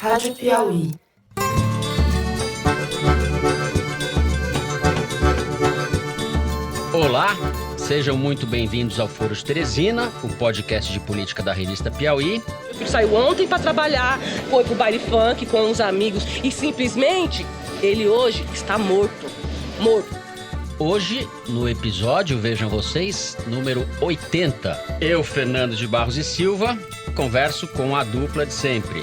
Rádio Piauí. Olá, sejam muito bem-vindos ao Foro de Teresina, o podcast de política da revista Piauí. Meu filho saiu ontem para trabalhar, foi pro baile funk com uns amigos e simplesmente ele hoje está morto. Hoje, no episódio, vejam vocês, número 80. Eu, Fernando de Barros e Silva, converso com a dupla de sempre.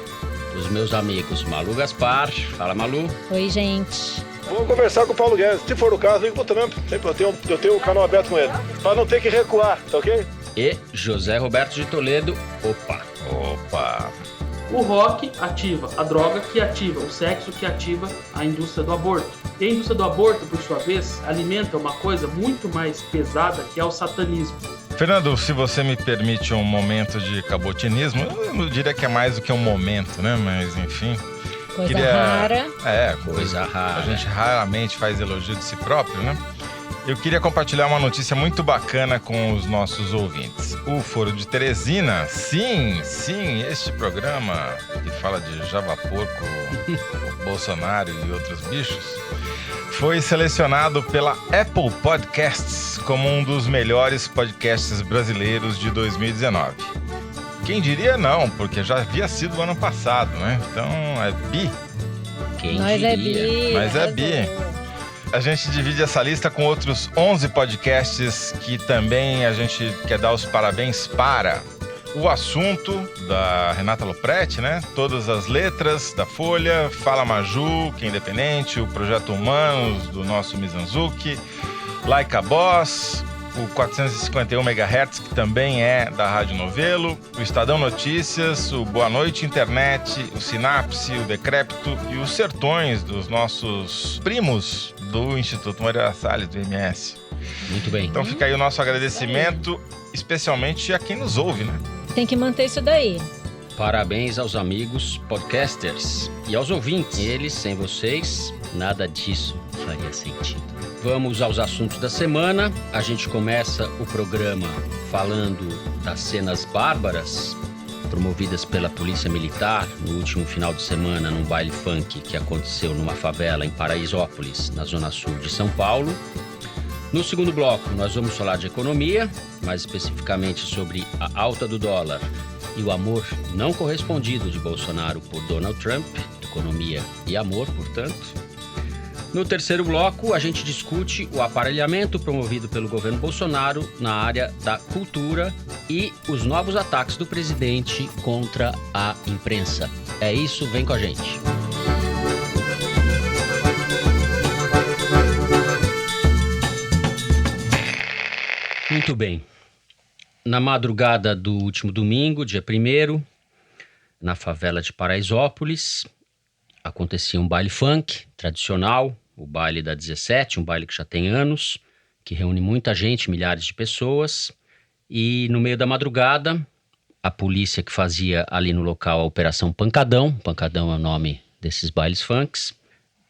Os meus amigos Malu Gaspar. Fala, Malu. Oi, gente. Vou conversar com o Paulo Guedes. Se for o caso, ligo pro Trump. Eu tenho o canal aberto com ele. Pra não ter que recuar, tá ok? E José Roberto de Toledo. Opa. O rock ativa a droga, que ativa o sexo, que ativa a indústria do aborto. E a indústria do aborto, por sua vez, alimenta uma coisa muito mais pesada, que é o satanismo. Fernando, se você me permite um momento de cabotinismo, eu não diria que é mais do que um momento, né? Mas, enfim... Coisa rara. Coisa rara. A gente raramente faz elogio de si próprio, né? Eu queria compartilhar uma notícia muito bacana com os nossos ouvintes. O Foro de Teresina, sim, este programa que fala de javaporco, Bolsonaro e outros bichos, foi selecionado pela Apple Podcasts como um dos melhores podcasts brasileiros de 2019. Quem diria não, porque já havia sido o ano passado, né? Então é bi. Nós é bi. Mas é bi. A gente divide essa lista com outros 11 podcasts que também a gente quer dar os parabéns para. O Assunto, da Renata Lopretti, né? Todas as letras da Folha, Fala Maju, que é independente, o Projeto Humanos, do nosso Mizanzuki, Like a Boss, o 451 MHz, que também é da Rádio Novelo, o Estadão Notícias, o Boa Noite Internet, o Sinapse, o Decrépito e os Sertões dos nossos primos do Instituto Moreira Salles, do MS. Muito bem. Então fica aí o nosso agradecimento, especialmente a quem nos ouve, né? Tem que manter isso daí. Parabéns aos amigos podcasters e aos ouvintes. Eles, sem vocês, nada disso faria sentido. Vamos aos assuntos da semana. A gente começa o programa falando das cenas bárbaras promovidas pela Polícia Militar no último final de semana num baile funk que aconteceu numa favela em Paraisópolis, na zona sul de São Paulo. No segundo bloco, nós vamos falar de economia, mais especificamente sobre a alta do dólar e o amor não correspondido de Bolsonaro por Donald Trump, economia e amor, portanto. No terceiro bloco, a gente discute o aparelhamento promovido pelo governo Bolsonaro na área da cultura e os novos ataques do presidente contra a imprensa. É isso, vem com a gente. Muito bem. Na madrugada do último domingo, dia 1º, na favela de Paraisópolis, acontecia um baile funk tradicional, o baile da 17, um baile que já tem anos, que reúne muita gente, milhares de pessoas. E no meio da madrugada, a polícia que fazia ali no local a Operação Pancadão, Pancadão é o nome desses bailes funks,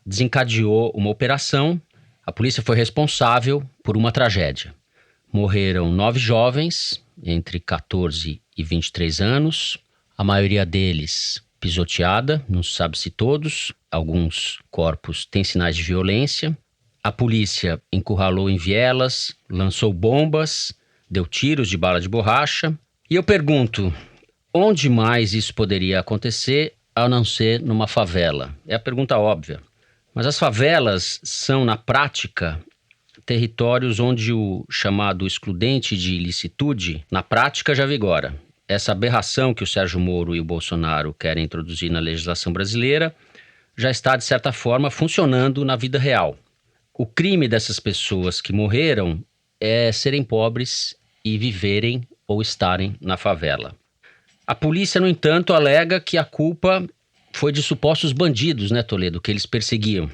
desencadeou uma operação. A polícia foi responsável por uma tragédia. Morreram 9 jovens, entre 14 e 23 anos, a maioria deles pisoteada, não se sabe se todos, alguns corpos têm sinais de violência. A polícia encurralou em vielas, lançou bombas, deu tiros de bala de borracha. E eu pergunto, onde mais isso poderia acontecer a não ser numa favela? É a pergunta óbvia. Mas as favelas são, na prática, territórios onde o chamado excludente de ilicitude, na prática, já vigora. Essa aberração que o Sérgio Moro e o Bolsonaro querem introduzir na legislação brasileira já está, de certa forma, funcionando na vida real. O crime dessas pessoas que morreram é serem pobres e viverem ou estarem na favela. A polícia, no entanto, alega que a culpa foi de supostos bandidos, né, Toledo, que eles perseguiam.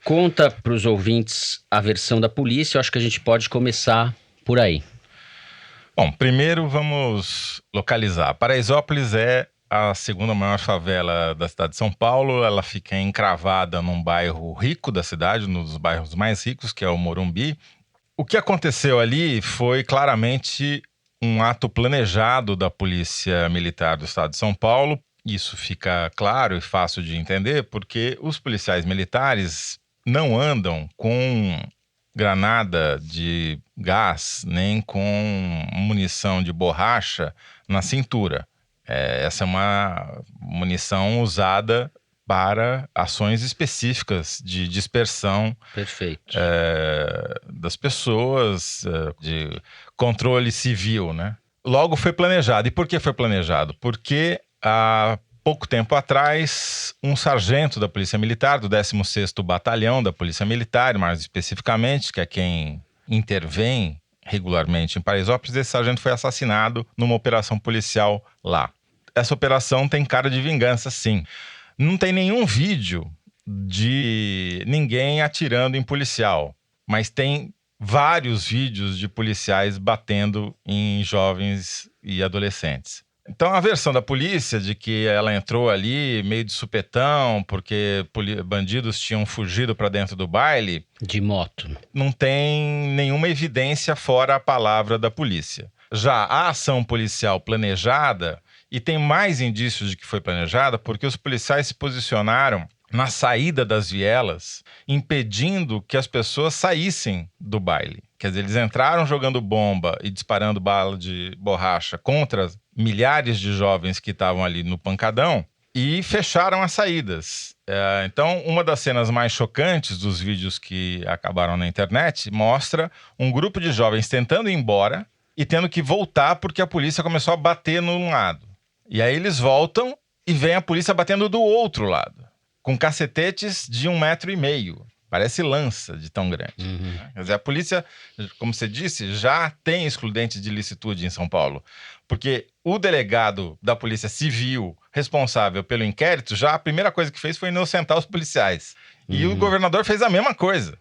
Conta para os ouvintes a versão da polícia, eu acho que a gente pode começar por aí. Bom, primeiro vamos localizar. Paraisópolis é a segunda maior favela da cidade de São Paulo. Ela fica encravada num bairro rico da cidade, um dos bairros mais ricos, que é o Morumbi. O que aconteceu ali foi claramente um ato planejado da Polícia Militar do Estado de São Paulo Isso fica claro e fácil de entender porque os policiais militares não andam com granada de gás nem com munição de borracha na cintura. Essa é uma munição usada para ações específicas de dispersão das pessoas, de controle civil, né? Logo foi planejado. E por que foi planejado? Porque há pouco tempo atrás, um sargento da Polícia Militar, do 16º Batalhão da Polícia Militar, mais especificamente, que é quem intervém regularmente em Paraisópolis, esse sargento foi assassinado numa operação policial lá. Essa operação tem cara de vingança, sim. Não tem nenhum vídeo de ninguém atirando em policial, mas tem vários vídeos de policiais batendo em jovens e adolescentes. Então a versão da polícia de que ela entrou ali meio de supetão porque bandidos tinham fugido para dentro do baile... De moto. Não tem nenhuma evidência fora a palavra da polícia. Já a ação policial planejada, e tem mais indícios de que foi planejada, porque os policiais se posicionaram na saída das vielas, impedindo que as pessoas saíssem do baile. Quer dizer, eles entraram jogando bomba e disparando bala de borracha contra milhares de jovens que estavam ali no pancadão e fecharam as saídas. Então, uma das cenas mais chocantes dos vídeos que acabaram na internet mostra um grupo de jovens tentando ir embora e tendo que voltar porque a polícia começou a bater num lado. E aí eles voltam e vem a polícia batendo do outro lado, com cacetetes de 1,5 metro. Parece lança de tão grande. Quer dizer, a polícia, como você disse, já tem excludente de ilicitude em São Paulo. Porque o delegado da Polícia Civil responsável pelo inquérito, já a primeira coisa que fez foi inocentar os policiais. E o governador fez a mesma coisa.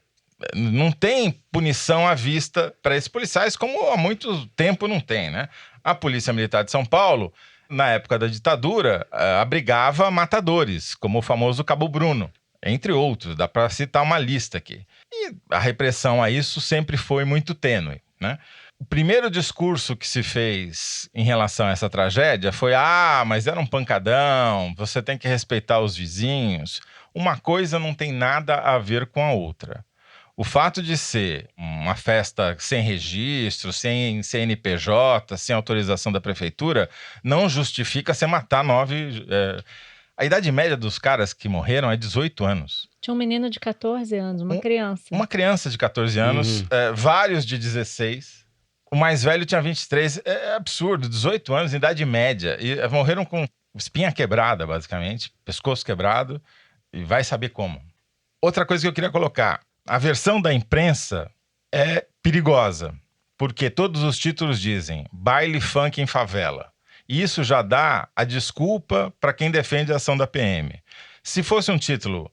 Não tem punição à vista para esses policiais, como há muito tempo não tem, né? A Polícia Militar de São Paulo, na época da ditadura, abrigava matadores, como o famoso Cabo Bruno, entre outros. Dá para citar uma lista aqui. E a repressão a isso sempre foi muito tênue, né? O primeiro discurso que se fez em relação a essa tragédia foi: mas era um pancadão, você tem que respeitar os vizinhos. Uma coisa não tem nada a ver com a outra. O fato de ser uma festa sem registro, sem CNPJ, sem autorização da prefeitura, não justifica você matar 9... A idade média dos caras que morreram é 18 anos. Tinha um menino de 14 anos, uma criança. Uma criança de 14 anos, vários de 16. O mais velho tinha 23. É absurdo, 18 anos, idade média. E morreram com espinha quebrada, basicamente, pescoço quebrado, e vai saber como. Outra coisa que eu queria colocar: a versão da imprensa é perigosa, porque todos os títulos dizem baile funk em favela. E isso já dá a desculpa para quem defende a ação da PM. Se fosse um título: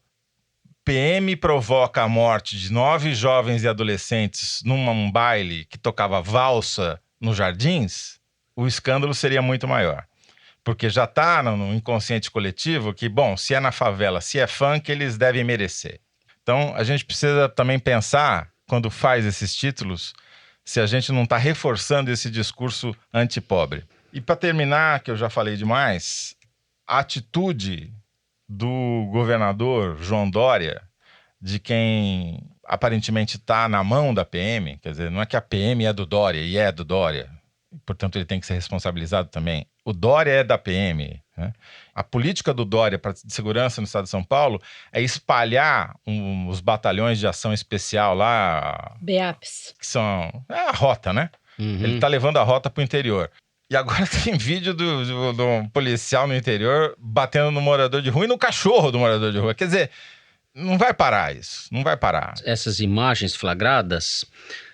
PM provoca a morte de 9 jovens e adolescentes num baile que tocava valsa nos Jardins, o escândalo seria muito maior. Porque já está no inconsciente coletivo que, bom, se é na favela, se é funk, eles devem merecer. Então, a gente precisa também pensar, quando faz esses títulos, se a gente não está reforçando esse discurso antipobre. E para terminar, que eu já falei demais, a atitude do governador João Dória, de quem aparentemente está na mão da PM, quer dizer, não é que a PM é do Dória, e é do Dória, portanto ele tem que ser responsabilizado também. O Dória é da PM, né? A política do Dória de segurança no estado de São Paulo é espalhar os batalhões de ação especial lá... BEAPs. Que são a rota, né? Ele está levando a rota para o interior. E agora tem vídeo do policial no interior batendo no morador de rua e no cachorro do morador de rua. Quer dizer, não vai parar isso, não vai parar. Essas imagens flagradas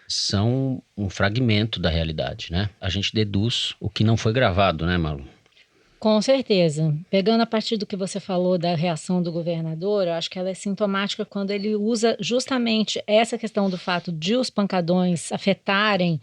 são um fragmento da realidade, né? A gente deduz o que não foi gravado, né, Malu? Com certeza. Pegando a partir do que você falou da reação do governador, eu acho que ela é sintomática quando ele usa justamente essa questão do fato de os pancadões afetarem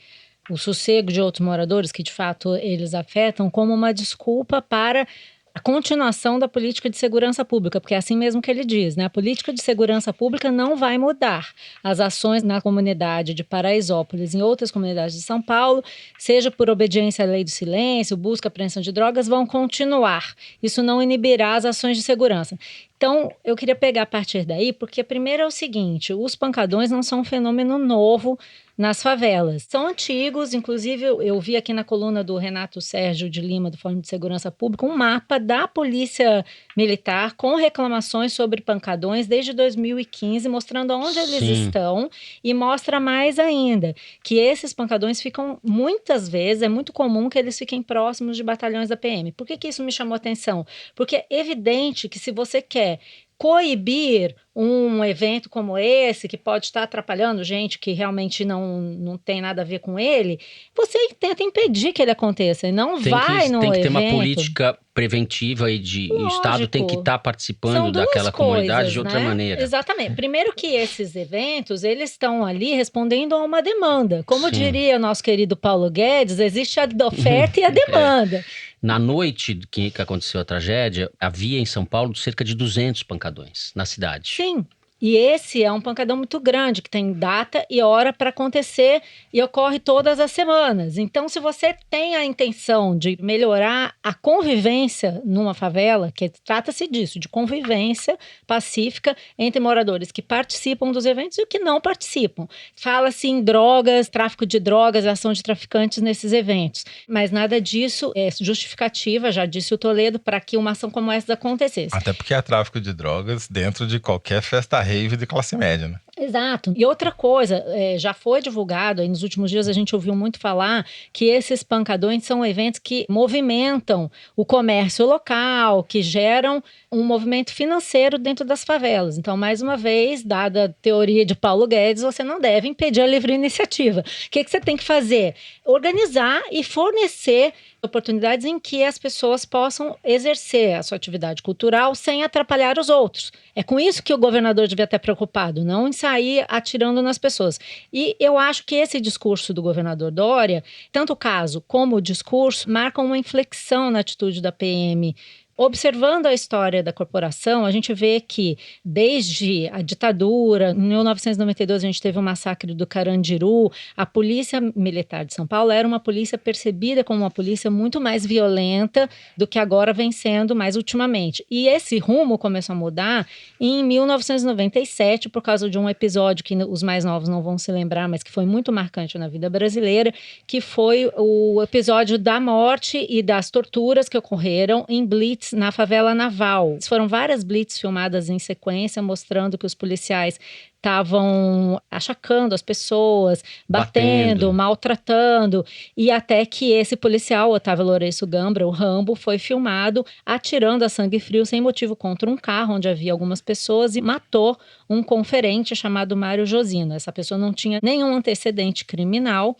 o sossego de outros moradores, que de fato eles afetam, como uma desculpa para a continuação da política de segurança pública, porque é assim mesmo que ele diz, né? A política de segurança pública não vai mudar. As ações na comunidade de Paraisópolis e em outras comunidades de São Paulo, seja por obediência à lei do silêncio, busca, apreensão de drogas, vão continuar. Isso não inibirá as ações de segurança. Então, eu queria pegar a partir daí, porque primeiro é o seguinte, os pancadões não são um fenômeno novo nas favelas. São antigos, inclusive eu vi aqui na coluna do Renato Sérgio de Lima, do Fórum de Segurança Pública, um mapa da Polícia Militar com reclamações sobre pancadões desde 2015, mostrando onde eles estão, e mostra mais ainda, que esses pancadões ficam, muitas vezes, é muito comum que eles fiquem próximos de batalhões da PM. Por que isso me chamou atenção? Porque é evidente que se você quer coibir um evento como esse, que pode estar atrapalhando gente que realmente não tem nada a ver com ele, você tenta impedir que ele aconteça e não vai no evento. Tem que ter uma política preventiva e o Estado tem que estar participando daquela comunidade de outra maneira. Exatamente. Primeiro que esses eventos, eles estão ali respondendo a uma demanda. Como diria o nosso querido Paulo Guedes, existe a oferta e a demanda. Na noite que aconteceu a tragédia, havia em São Paulo cerca de 200 pancadões na cidade. Sim. E esse é um pancadão muito grande, que tem data e hora para acontecer e ocorre todas as semanas. Então, se você tem a intenção de melhorar a convivência numa favela, que trata-se disso, de convivência pacífica entre moradores que participam dos eventos e os que não participam. Fala-se em drogas, tráfico de drogas, ação de traficantes nesses eventos. Mas nada disso é justificativa, já disse o Toledo, para que uma ação como essa acontecesse. Até porque há tráfico de drogas dentro de qualquer festa rave de classe média, né? Exato. E outra coisa, já foi divulgado, aí nos últimos dias a gente ouviu muito falar que esses pancadões são eventos que movimentam o comércio local, que geram um movimento financeiro dentro das favelas. Então, mais uma vez, dada a teoria de Paulo Guedes, você não deve impedir a livre iniciativa. O que você tem que fazer? Organizar e fornecer oportunidades em que as pessoas possam exercer a sua atividade cultural sem atrapalhar os outros. É com isso que o governador devia estar preocupado, não em sair atirando nas pessoas. E eu acho que esse discurso do governador Dória, tanto o caso como o discurso, marcam uma inflexão na atitude da PM. Observando a história da corporação, a gente vê que desde a ditadura, em 1992 a gente teve o massacre do Carandiru, a Polícia Militar de São Paulo era uma polícia percebida como uma polícia muito mais violenta do que agora vem sendo mais ultimamente. E esse rumo começou a mudar em 1997 por causa de um episódio que os mais novos não vão se lembrar, mas que foi muito marcante na vida brasileira, que foi o episódio da morte e das torturas que ocorreram em Blitz, na favela Naval. Foram várias blitz filmadas em sequência, mostrando que os policiais estavam achacando as pessoas, batendo, maltratando, e até que esse policial, Otávio Lourenço Gambra, o Rambo, foi filmado atirando a sangue frio sem motivo contra um carro onde havia algumas pessoas e matou um conferente chamado Mário Josino. Essa pessoa não tinha nenhum antecedente criminal.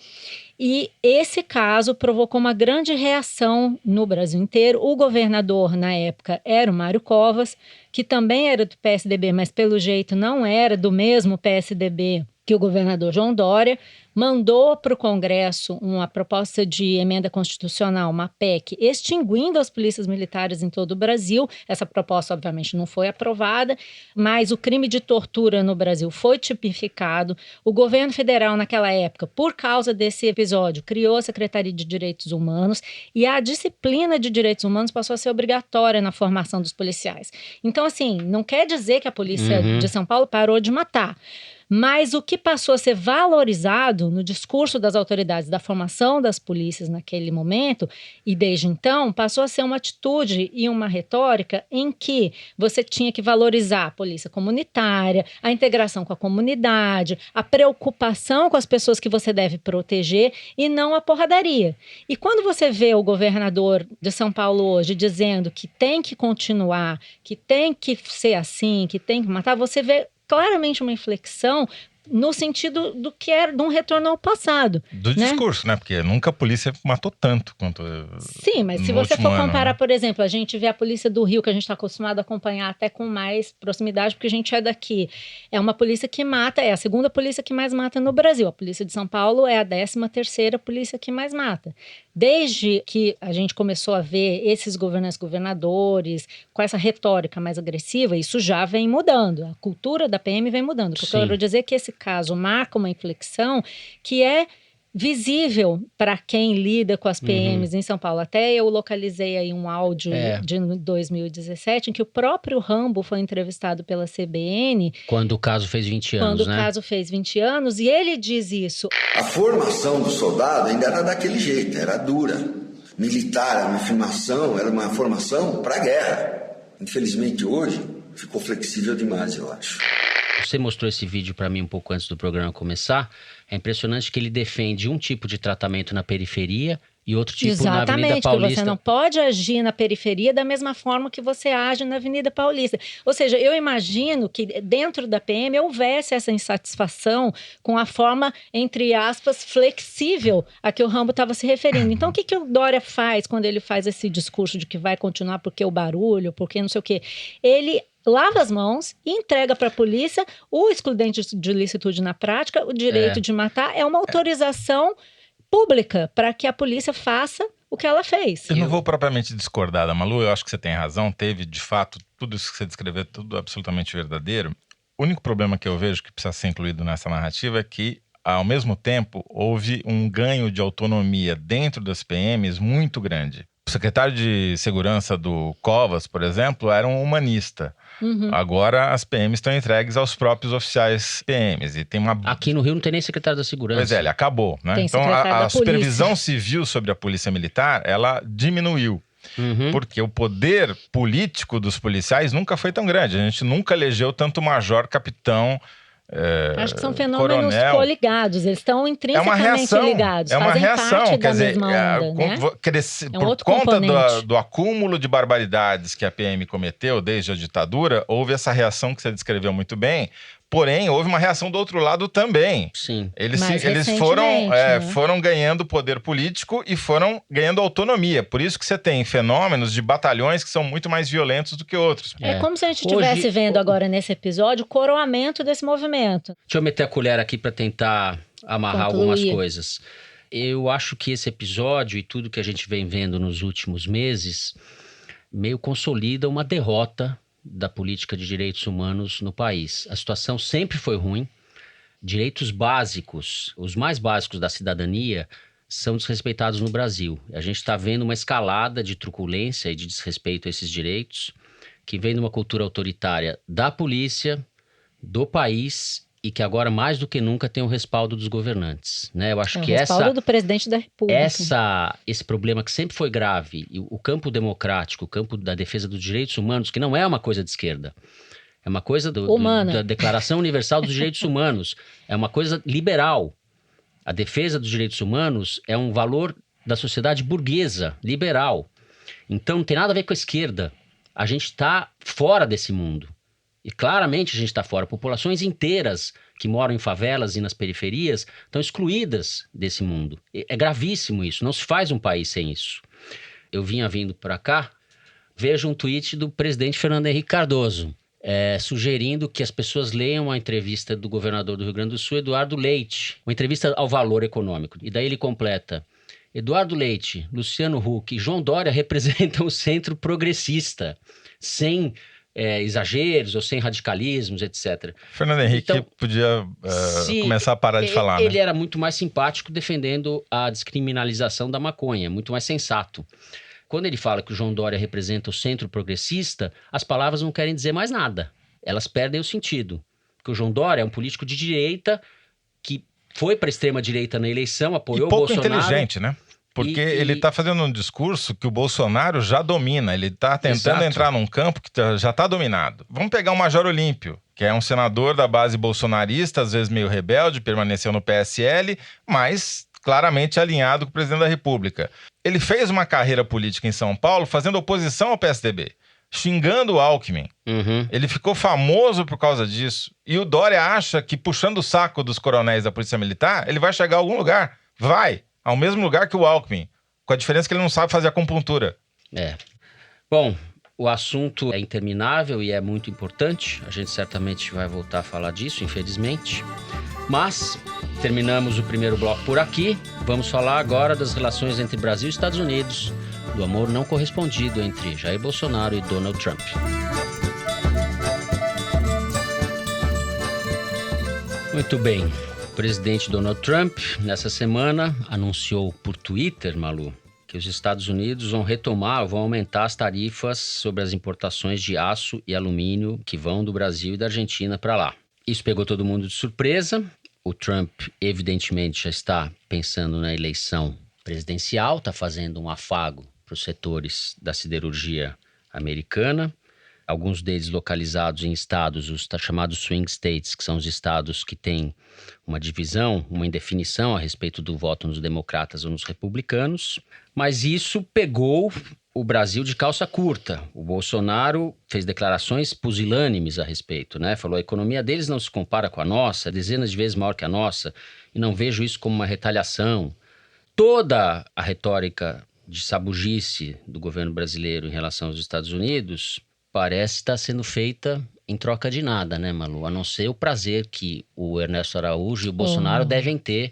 E esse caso provocou uma grande reação no Brasil inteiro. O governador, na época, era o Mário Covas, que também era do PSDB, mas pelo jeito não era do mesmo PSDB que o governador João Dória, mandou para o Congresso uma proposta de emenda constitucional, uma PEC, extinguindo as polícias militares em todo o Brasil. Essa proposta, obviamente, não foi aprovada, mas o crime de tortura no Brasil foi tipificado. O governo federal, naquela época, por causa desse episódio, criou a Secretaria de Direitos Humanos e a disciplina de direitos humanos passou a ser obrigatória na formação dos policiais. Então, assim, não quer dizer que a polícia de São Paulo parou de matar. Mas o que passou a ser valorizado no discurso das autoridades da formação das polícias naquele momento, e desde então, passou a ser uma atitude e uma retórica em que você tinha que valorizar a polícia comunitária, a integração com a comunidade, a preocupação com as pessoas que você deve proteger e não a porradaria. E quando você vê o governador de São Paulo hoje dizendo que tem que continuar, que tem que ser assim, que tem que matar, você vê claramente uma inflexão no sentido do que era de um retorno ao passado. Do né? discurso, né? Porque nunca a polícia matou tanto quanto. Sim, mas se você for comparar, por exemplo, a gente vê a polícia do Rio, que a gente está acostumado a acompanhar até com mais proximidade, porque a gente é daqui. É uma polícia que mata, é a segunda polícia que mais mata no Brasil. A polícia de São Paulo é a 13ª polícia que mais mata. Desde que a gente começou a ver esses governadores com essa retórica mais agressiva, isso já vem mudando. A cultura da PM vem mudando. O que eu quero dizer é que esse caso marca uma inflexão que é visível para quem lida com as PMs em São Paulo. Até eu localizei aí um áudio de 2017 em que o próprio Rambo foi entrevistado pela CBN. Quando o caso fez 20 anos, Quando o caso fez 20 anos, e ele diz isso. A formação do soldado ainda era daquele jeito, era dura. Militar, uma formação, era uma formação para a guerra. Infelizmente hoje ficou flexível demais, eu acho. Você mostrou esse vídeo para mim um pouco antes do programa começar. É impressionante que ele defende um tipo de tratamento na periferia e outro tipo na Avenida Paulista. Porque você não pode agir na periferia da mesma forma que você age na Avenida Paulista. Ou seja, eu imagino que dentro da PM houvesse essa insatisfação com a forma, entre aspas, flexível a que o Rambo estava se referindo. Então, o que o Dória faz quando ele faz esse discurso de que vai continuar porque o barulho, porque não sei o quê? Ele lava as mãos e entrega para a polícia o excludente de licitude na prática, o direito de matar, é uma autorização pública para que a polícia faça o que ela fez. Eu não vou propriamente discordar da Malu, eu acho que você tem razão, teve de fato tudo isso que você descreveu, tudo absolutamente verdadeiro. O único problema que eu vejo que precisa ser incluído nessa narrativa é que, ao mesmo tempo, houve um ganho de autonomia dentro das PMs muito grande. O secretário de Segurança do Covas, por exemplo, era um humanista. Agora as PMs estão entregues aos próprios oficiais PMs. E tem uma... Aqui no Rio não tem nem secretário da Segurança. Pois é, ele acabou, né? Tem Então secretário a supervisão civil sobre a polícia militar, ela diminuiu. Porque o poder político dos policiais nunca foi tão grande. A gente nunca elegeu tanto major, capitão, acho que são fenômenos coronel. Coligados, eles estão intrinsecamente ligados, é uma fazem reação, parte quer da dizer, mesma onda, né? Por conta do acúmulo de barbaridades que a PM cometeu desde a ditadura, houve essa reação que você descreveu muito bem. Porém, houve uma reação do outro lado também. Sim. Eles foram ganhando poder político e foram ganhando autonomia. Por isso que você tem fenômenos de batalhões que são muito mais violentos do que outros. É como se a gente estivesse vendo agora nesse episódio o coroamento desse movimento. Deixa eu meter a colher aqui para tentar amarrar algumas coisas. Eu acho que esse episódio e tudo que a gente vem vendo nos últimos meses meio consolida uma derrota da política de direitos humanos no país. A situação sempre foi ruim. Direitos básicos, os mais básicos da cidadania, são desrespeitados no Brasil. A gente está vendo uma escalada de truculência e de desrespeito a esses direitos, que vem de uma cultura autoritária da polícia, do país, e que agora, mais do que nunca, tem o respaldo dos governantes. Né? Eu acho que o respaldo do presidente da República. Esse problema que sempre foi grave, e o campo democrático, o campo da defesa dos direitos humanos, que não é uma coisa de esquerda, é uma coisa da Declaração Universal dos Direitos Humanos, é uma coisa liberal. A defesa dos direitos humanos é um valor da sociedade burguesa, liberal. Então não tem nada a ver com a esquerda. A gente está fora desse mundo. E claramente a gente está fora. Populações inteiras que moram em favelas e nas periferias estão excluídas desse mundo. É gravíssimo isso. Não se faz um país sem isso. Eu vinha vindo para cá, vejo um tweet do presidente Fernando Henrique Cardoso, sugerindo que as pessoas leiam a entrevista do governador do Rio Grande do Sul, Eduardo Leite, uma entrevista ao Valor Econômico. E daí ele completa: Eduardo Leite, Luciano Huck e João Dória representam o centro progressista, sem exageros ou sem radicalismos, etc. Fernando Henrique podia começar a parar de falar, Ele era muito mais simpático defendendo a descriminalização da maconha, muito mais sensato. Quando ele fala que o João Dória representa o centro progressista, as palavras não querem dizer mais nada. Elas perdem o sentido. Porque o João Dória é um político de direita que foi para a extrema-direita na eleição, apoiou o Bolsonaro. Pouco inteligente, né? Porque ele está fazendo um discurso que o Bolsonaro já domina. Ele está tentando entrar num campo que já está dominado. Vamos pegar o Major Olímpio, que é um senador da base bolsonarista, às vezes meio rebelde, permaneceu no PSL, mas claramente alinhado com o presidente da República. Ele fez uma carreira política em São Paulo fazendo oposição ao PSDB. xingando o Alckmin. Uhum. Ele ficou famoso por causa disso. E o Dória acha que puxando o saco dos coronéis da Polícia Militar, ele vai chegar a algum lugar. Vai, ao mesmo lugar que o Alckmin. Com a diferença que ele não sabe fazer acupuntura. Bom, o assunto é interminável e é muito importante. A gente certamente vai voltar a falar disso, infelizmente. Mas terminamos o primeiro bloco por aqui. Vamos falar agora das relações entre Brasil e Estados Unidos, do amor não correspondido entre Jair Bolsonaro e Donald Trump. Muito bem. O presidente Donald Trump, nessa semana, anunciou por Twitter, Malu, que os Estados Unidos vão aumentar as tarifas sobre as importações de aço e alumínio que vão do Brasil e da Argentina para lá. Isso pegou todo mundo de surpresa. O Trump, evidentemente, já está pensando na eleição presidencial, está fazendo um afago para os setores da siderurgia americana. Alguns deles localizados em estados, os chamados swing states, que são os estados que têm uma divisão, uma indefinição a respeito do voto nos democratas ou nos republicanos. Mas isso pegou o Brasil de calça curta. O Bolsonaro fez declarações pusilânimes a respeito, né? Falou: a economia deles não se compara com a nossa, dezenas de vezes maior que a nossa, e não vejo isso como uma retaliação. Toda a retórica de sabugice do governo brasileiro em relação aos Estados Unidos parece estar sendo feita em troca de nada, né, Malu? A não ser o prazer que o Ernesto Araújo e o Bolsonaro devem ter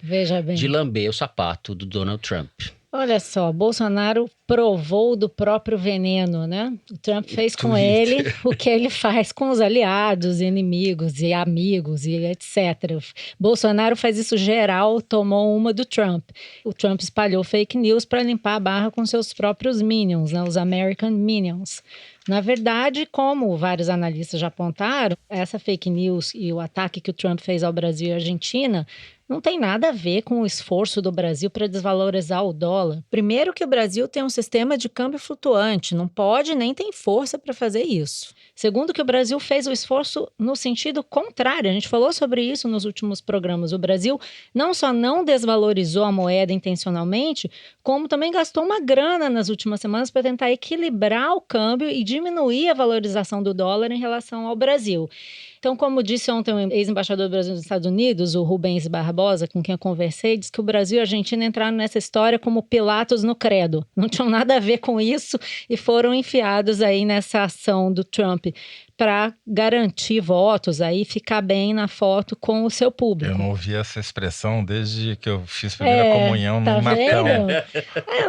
de lamber o sapato do Donald Trump. Olha só, Bolsonaro provou do próprio veneno, né? O Trump fez com ele o que ele faz com os aliados, inimigos e amigos e etc. Bolsonaro faz isso geral, tomou uma do Trump. O Trump espalhou fake news para limpar a barra com seus próprios minions, né? Os American Minions. Na verdade, como vários analistas já apontaram, essa fake news e o ataque que o Trump fez ao Brasil e à Argentina não tem nada a ver com o esforço do Brasil para desvalorizar o dólar. Primeiro que o Brasil tem um sistema de câmbio flutuante, não pode nem tem força para fazer isso. Segundo que o Brasil fez o esforço no sentido contrário, a gente falou sobre isso nos últimos programas. O Brasil não só não desvalorizou a moeda intencionalmente, como também gastou uma grana nas últimas semanas para tentar equilibrar o câmbio e diminuir a valorização do dólar em relação ao Brasil. Então, como disse ontem o ex-embaixador do Brasil nos Estados Unidos, o Rubens Barbosa, com quem eu conversei, disse que o Brasil e a Argentina entraram nessa história como Pilatos no credo. Não tinham nada a ver com isso e foram enfiados aí nessa ação do Trump para garantir votos, aí ficar bem na foto com o seu público. Eu não ouvi essa expressão desde que eu fiz primeira comunhão no Natal.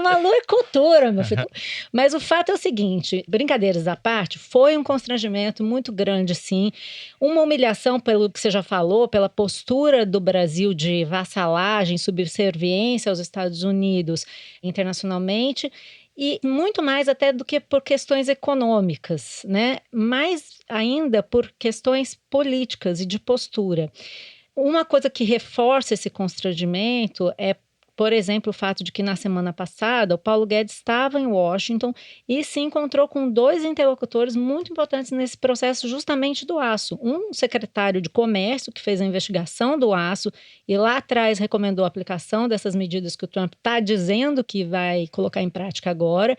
Malu é cultura, meu filho. Mas o fato é o seguinte, brincadeiras à parte, foi um constrangimento muito grande, sim. Uma humilhação pelo que você já falou, pela postura do Brasil de vassalagem, subserviência aos Estados Unidos internacionalmente, e muito mais até do que por questões econômicas, né? Mais ainda por questões políticas e de postura. Uma coisa que reforça esse constrangimento é, por exemplo, o fato de que na semana passada o Paulo Guedes estava em Washington e se encontrou com 2 interlocutores muito importantes nesse processo justamente do aço. Um secretário de comércio que fez a investigação do aço e lá atrás recomendou a aplicação dessas medidas que o Trump está dizendo que vai colocar em prática agora,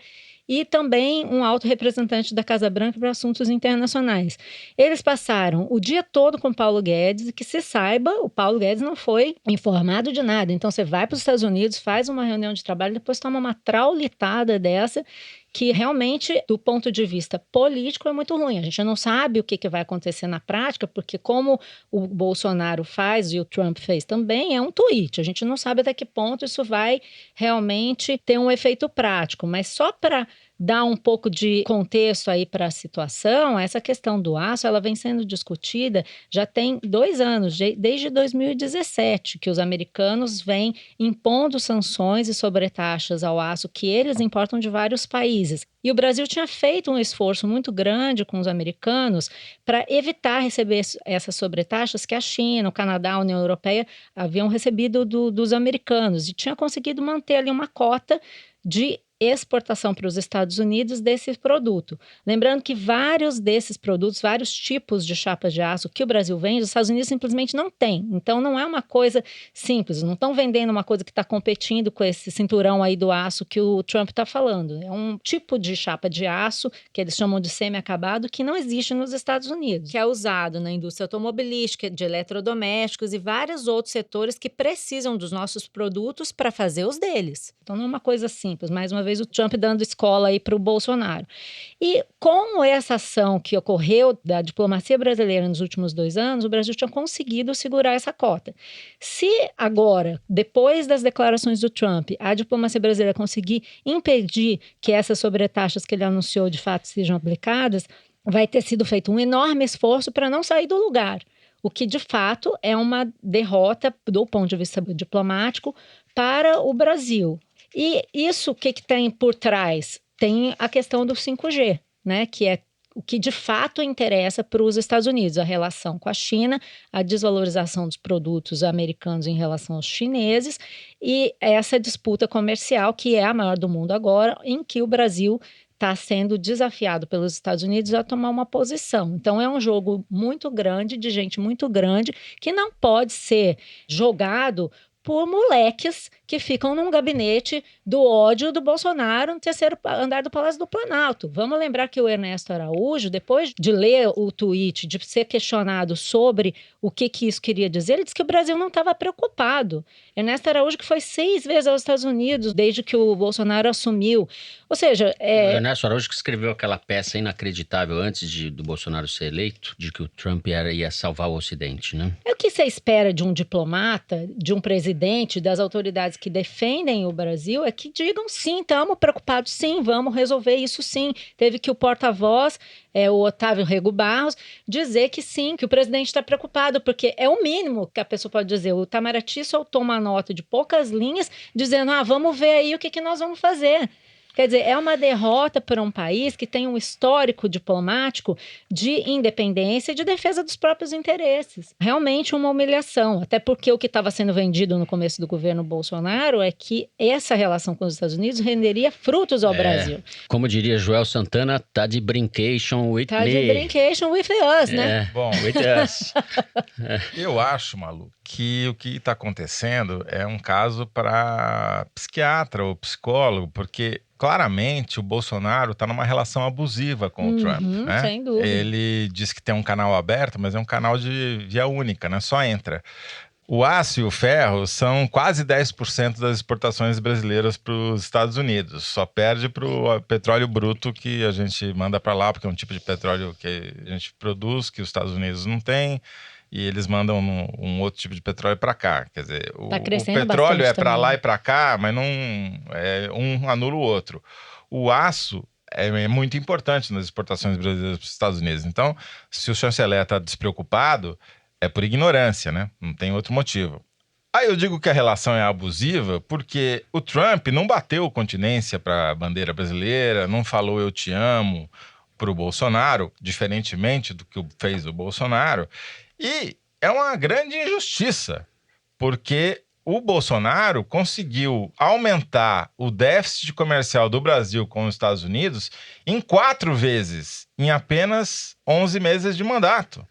e também um alto representante da Casa Branca para assuntos internacionais. Eles passaram o dia todo com o Paulo Guedes, e que se saiba, o Paulo Guedes não foi informado de nada. Então você vai para os Estados Unidos, faz uma reunião de trabalho, depois toma uma traulitada dessa, que realmente, do ponto de vista político, é muito ruim. A gente não sabe o que vai acontecer na prática, porque como o Bolsonaro faz e o Trump fez também, é um tweet. A gente não sabe até que ponto isso vai realmente ter um efeito prático. Mas só para dar um pouco de contexto aí para a situação, essa questão do aço, ela vem sendo discutida já tem 2 anos, desde 2017, que os americanos vêm impondo sanções e sobretaxas ao aço que eles importam de vários países. E o Brasil tinha feito um esforço muito grande com os americanos para evitar receber essas sobretaxas que a China, o Canadá, a União Europeia haviam recebido dos americanos, e tinha conseguido manter ali uma cota de exportação para os Estados Unidos desse produto. Lembrando que vários desses produtos, vários tipos de chapas de aço que o Brasil vende, os Estados Unidos simplesmente não tem. Então não é uma coisa simples, não estão vendendo uma coisa que está competindo com esse cinturão aí do aço que o Trump está falando. É um tipo de chapa de aço que eles chamam de semi-acabado que não existe nos Estados Unidos, que é usado na indústria automobilística, de eletrodomésticos e vários outros setores que precisam dos nossos produtos para fazer os deles. Então não é uma coisa simples. Mais uma vez o Trump dando escola aí para o Bolsonaro. E com essa ação que ocorreu da diplomacia brasileira nos últimos 2 anos, o Brasil tinha conseguido segurar essa cota. Se agora, depois das declarações do Trump, a diplomacia brasileira conseguir impedir que essas sobretaxas que ele anunciou de fato sejam aplicadas, vai ter sido feito um enorme esforço para não sair do lugar. O que, de fato, é uma derrota do ponto de vista diplomático para o Brasil. E isso, o que tem por trás? Tem a questão do 5G, né? Que é o que de fato interessa para os Estados Unidos, a relação com a China, a desvalorização dos produtos americanos em relação aos chineses e essa disputa comercial, que é a maior do mundo agora, em que o Brasil está sendo desafiado pelos Estados Unidos a tomar uma posição. Então é um jogo muito grande, de gente muito grande, que não pode ser jogado por moleques que ficam num gabinete do ódio do Bolsonaro no 3º andar do Palácio do Planalto. Vamos lembrar que o Ernesto Araújo, depois de ler o tweet, de ser questionado sobre o que isso queria dizer, ele disse que o Brasil não estava preocupado. Ernesto Araújo, que foi 6 vezes aos Estados Unidos desde que o Bolsonaro assumiu. Ou seja... O Ernesto Araújo que escreveu aquela peça inacreditável antes do Bolsonaro ser eleito, de que o Trump ia salvar o Ocidente, né? É o que você espera de um diplomata, de um presidente, das autoridades que defendem o Brasil, é que digam sim, estamos preocupados sim, vamos resolver isso sim. Teve que o porta-voz, o Otávio Rego Barros, dizer que sim, que o presidente está preocupado, porque é o mínimo que a pessoa pode dizer. O Itamaraty soltou uma nota de poucas linhas, dizendo, vamos ver aí o que nós vamos fazer. Quer dizer, é uma derrota para um país que tem um histórico diplomático de independência e de defesa dos próprios interesses. Realmente uma humilhação, até porque o que estava sendo vendido no começo do governo Bolsonaro é que essa relação com os Estados Unidos renderia frutos ao Brasil. Como diria Joel Santana, tá de brincation with me. Tá de brincation with us, né? Bom, with us. Eu acho, Malu, que o que está acontecendo é um caso para psiquiatra ou psicólogo, porque claramente o Bolsonaro está numa relação abusiva com o Trump, né? Sem dúvida. Ele diz que tem um canal aberto, mas é um canal de via única, né? Só entra. O aço e o ferro são quase 10% das exportações brasileiras para os Estados Unidos. Só perde para o petróleo bruto que a gente manda para lá, porque é um tipo de petróleo que a gente produz, que os Estados Unidos não têm. E eles mandam um outro tipo de petróleo para cá. Quer dizer, o petróleo é para lá e para cá, mas não um anula o outro. O aço é muito importante nas exportações brasileiras para os Estados Unidos. Então, se o chanceler está despreocupado, é por ignorância, né? Não tem outro motivo. Aí eu digo que a relação é abusiva porque o Trump não bateu continência para a bandeira brasileira, não falou eu te amo para o Bolsonaro, diferentemente do que fez o Bolsonaro. E é uma grande injustiça, porque o Bolsonaro conseguiu aumentar o déficit comercial do Brasil com os Estados Unidos em 4 vezes, em apenas 11 meses de mandato.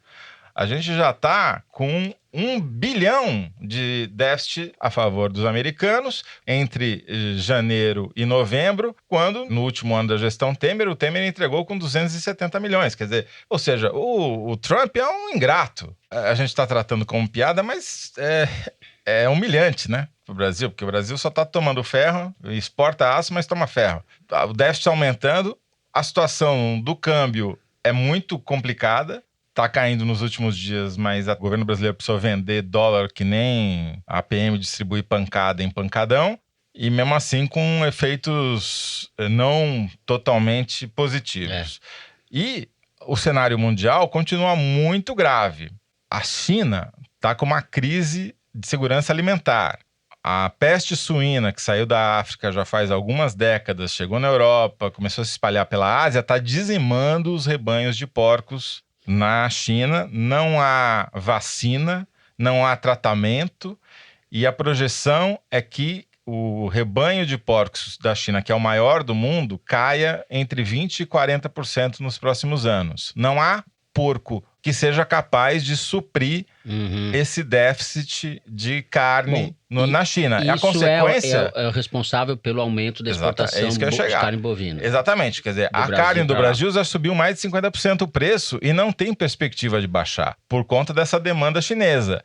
A gente já está com 1 bilhão de déficit a favor dos americanos entre janeiro e novembro, quando, no último ano da gestão Temer, o Temer entregou com 270 milhões. Quer dizer, ou seja, o Trump é um ingrato. A gente está tratando como piada, mas é humilhante, né, para o Brasil, porque o Brasil só está tomando ferro, exporta aço, mas toma ferro. O déficit aumentando, a situação do câmbio é muito complicada. Está caindo nos últimos dias, mas o governo brasileiro precisou vender dólar que nem a PM distribui pancada em pancadão, e mesmo assim com efeitos não totalmente positivos. E o cenário mundial continua muito grave. A China está com uma crise de segurança alimentar. A peste suína, que saiu da África já faz algumas décadas, chegou na Europa, começou a se espalhar pela Ásia, está dizimando os rebanhos de porcos na China. Não há vacina, não há tratamento, e a projeção é que o rebanho de porcos da China, que é o maior do mundo, caia entre 20% e 40% nos próximos anos. Não há porco que seja capaz de suprir esse déficit de carne na China. Isso a consequência é o responsável pelo aumento da exportação de carne bovina. Exatamente. Quer dizer, a carne do Brasil já subiu mais de 50% o preço e não tem perspectiva de baixar por conta dessa demanda chinesa.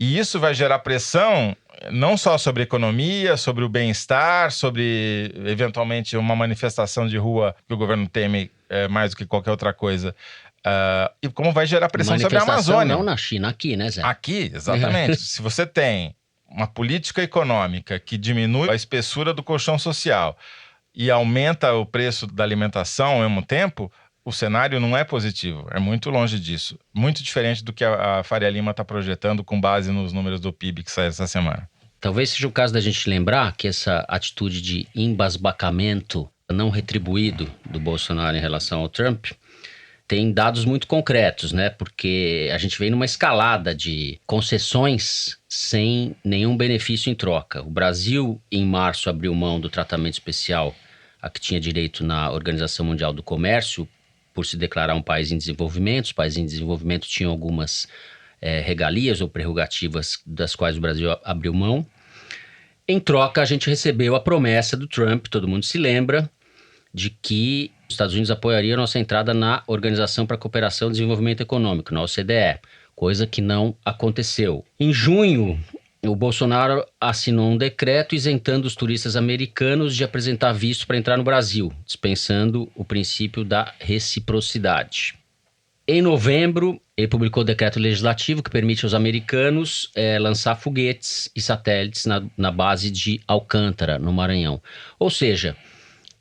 E isso vai gerar pressão não só sobre a economia, sobre o bem-estar, sobre, eventualmente, uma manifestação de rua que o governo teme mais do que qualquer outra coisa. E como vai gerar pressão sobre a Amazônia. Não na China, aqui, né, Zé? Aqui, exatamente. Se você tem uma política econômica que diminui a espessura do colchão social e aumenta o preço da alimentação ao mesmo tempo, o cenário não é positivo, é muito longe disso. Muito diferente do que a Faria Lima está projetando com base nos números do PIB que sai essa semana. Talvez seja o caso da gente lembrar que essa atitude de embasbacamento não retribuído do Bolsonaro em relação ao Trump tem dados muito concretos, né? Porque a gente vem numa escalada de concessões sem nenhum benefício em troca. O Brasil, em março, abriu mão do tratamento especial a que tinha direito na Organização Mundial do Comércio, por se declarar um país em desenvolvimento. Os países em desenvolvimento tinham algumas regalias ou prerrogativas das quais o Brasil abriu mão. Em troca, a gente recebeu a promessa do Trump, todo mundo se lembra, de que os Estados Unidos apoiariam nossa entrada na Organização para a Cooperação e Desenvolvimento Econômico, na OCDE, coisa que não aconteceu. Em junho, o Bolsonaro assinou um decreto isentando os turistas americanos de apresentar visto para entrar no Brasil, dispensando o princípio da reciprocidade. Em novembro, ele publicou o decreto legislativo que permite aos americanos lançar foguetes e satélites na base de Alcântara, no Maranhão. Ou seja,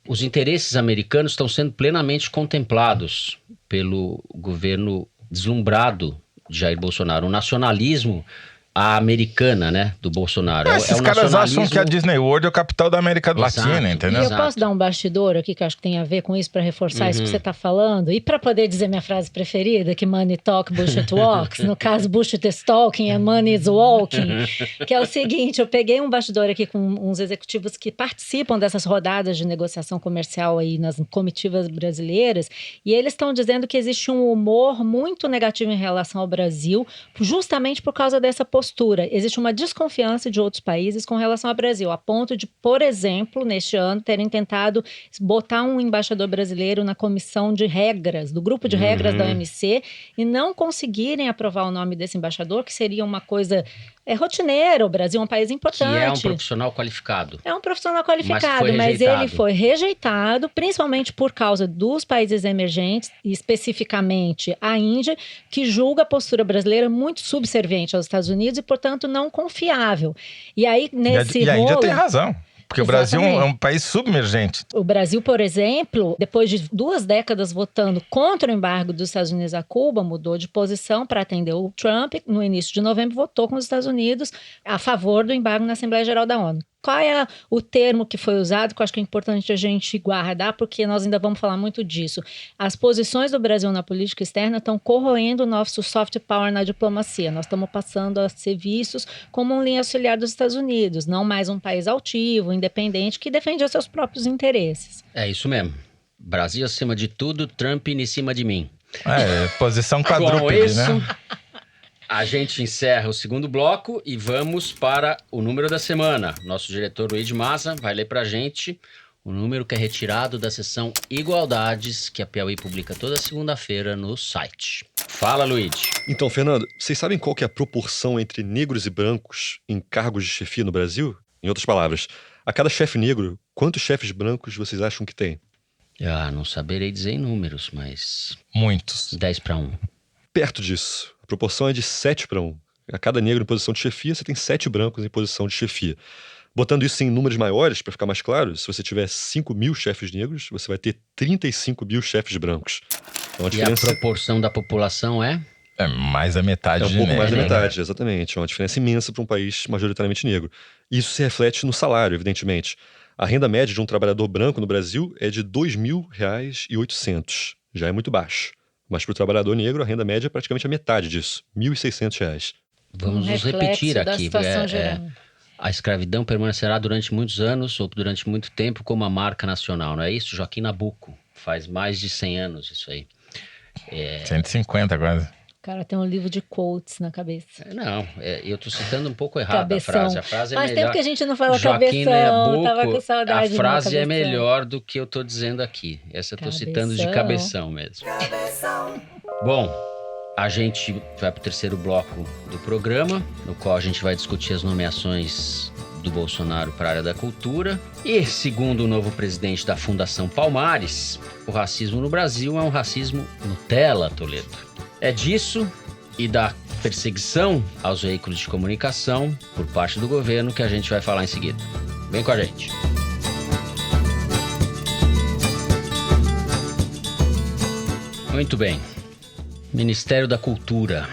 os interesses americanos estão sendo plenamente contemplados pelo governo deslumbrado de Jair Bolsonaro. O nacionalismo americana, né, do Bolsonaro. Esses caras acham que a Disney World é o capital da América Latina, entendeu? E eu posso dar um bastidor aqui que eu acho que tem a ver com isso para reforçar isso que você está falando e para poder dizer minha frase preferida, que money talk, bullshit walks, no caso bullshit is talking and money is walking, que é o seguinte, eu peguei um bastidor aqui com uns executivos que participam dessas rodadas de negociação comercial aí nas comitivas brasileiras e eles estão dizendo que existe um humor muito negativo em relação ao Brasil, justamente por causa dessa postura. Existe uma desconfiança de outros países com relação ao Brasil, a ponto de, por exemplo, neste ano, terem tentado botar um embaixador brasileiro na comissão de regras, do grupo de regras da OMC, e não conseguirem aprovar o nome desse embaixador, que seria uma coisa rotineira. O Brasil é um país importante. Que é um profissional qualificado. É um profissional qualificado, mas ele foi rejeitado, principalmente por causa dos países emergentes, e especificamente a Índia, que julga a postura brasileira muito subserviente aos Estados Unidos e, portanto, não confiável. E aí, nesse e a Índia tem razão. Porque Exatamente. O Brasil é um país submergente. O Brasil, por exemplo, depois de 2 décadas votando contra o embargo dos Estados Unidos a Cuba, mudou de posição para atender o Trump. No início de novembro, votou com os Estados Unidos a favor do embargo na Assembleia Geral da ONU. Qual é o termo que foi usado, que eu acho que é importante a gente guardar, porque nós ainda vamos falar muito disso. As posições do Brasil na política externa estão corroendo o nosso soft power na diplomacia. Nós estamos passando a ser vistos como um linha auxiliar dos Estados Unidos, não mais um país altivo, independente, que defende os seus próprios interesses. É isso mesmo. Brasil acima de tudo, Trump em cima de mim. Posição quadrúpede, né? A gente encerra o segundo bloco e vamos para o número da semana. Nosso diretor Luiz Maza vai ler para a gente o número que é retirado da seção Igualdades, que a Piauí publica toda segunda-feira no site. Fala, Luiz. Então, Fernando, vocês sabem qual que é a proporção entre negros e brancos em cargos de chefia no Brasil? Em outras palavras, a cada chefe negro, quantos chefes brancos vocês acham que tem? Não saberei dizer em números, mas... Muitos. 10-1. Perto disso. A proporção é de 7-1. A cada negro em posição de chefia, você tem 7 brancos em posição de chefia. Botando isso em números maiores, para ficar mais claro, se você tiver 5.000 chefes negros, você vai ter 35.000 chefes brancos. Então, E a proporção da população é? É mais da metade de pouco negro. mais da metade, exatamente. É uma diferença imensa para um país majoritariamente negro. E isso se reflete no salário, evidentemente. A renda média de um trabalhador branco no Brasil é de R$ 2.800. Já é muito baixo. Mas para o trabalhador negro, a renda média é praticamente a metade disso, R$ 1.600. Vamos nos repetir aqui. A escravidão permanecerá durante muitos anos ou durante muito tempo como a marca nacional, não é isso? Joaquim Nabuco, faz mais de 100 anos isso aí. 150 quase. O cara tem um livro de quotes na cabeça. Não, eu tô citando um pouco errado Cabeção. a frase é Faz melhor. tempo que a gente não fala Joaquim cabeção, Nabuco, tava com saudade de a frase uma é cabeção. melhor do que eu tô dizendo aqui. Essa eu tô citando de Cabeção. cabeção mesmo. Bom, a gente vai pro terceiro bloco do programa, no qual a gente vai discutir as nomeações do Bolsonaro para a área da cultura. E, segundo o novo presidente da Fundação Palmares, o racismo no Brasil é um racismo Nutella, Toledo. É disso e da perseguição aos veículos de comunicação por parte do governo que a gente vai falar em seguida. Vem com a gente. Muito bem. Ministério da Cultura.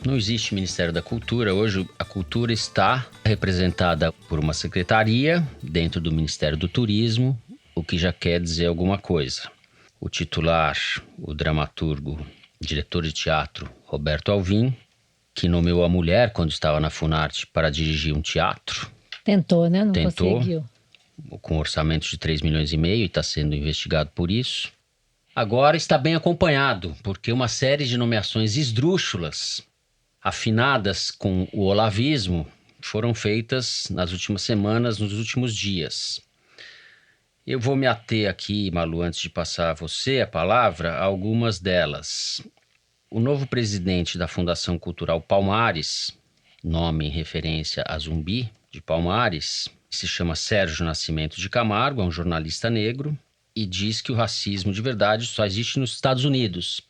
Não existe Ministério da Cultura. Hoje a cultura está representada por uma secretaria dentro do Ministério do Turismo, o que já quer dizer alguma coisa. O titular, o dramaturgo, diretor de teatro, Roberto Alvim, que nomeou a mulher quando estava na Funarte para dirigir um teatro. Tentou, né? Não Tentou. conseguiu. Com um orçamento de 3,5 milhões e está sendo investigado por isso. Agora está bem acompanhado, porque uma série de nomeações esdrúxulas, afinadas com o olavismo, foram feitas nas últimas semanas, nos últimos dias. Eu vou me ater aqui, Malu, antes de passar a você a palavra, a algumas delas. O novo presidente da Fundação Cultural Palmares, nome em referência a Zumbi de Palmares, se chama Sérgio Nascimento de Camargo, é um jornalista negro, e diz que o racismo de verdade só existe nos Estados Unidos.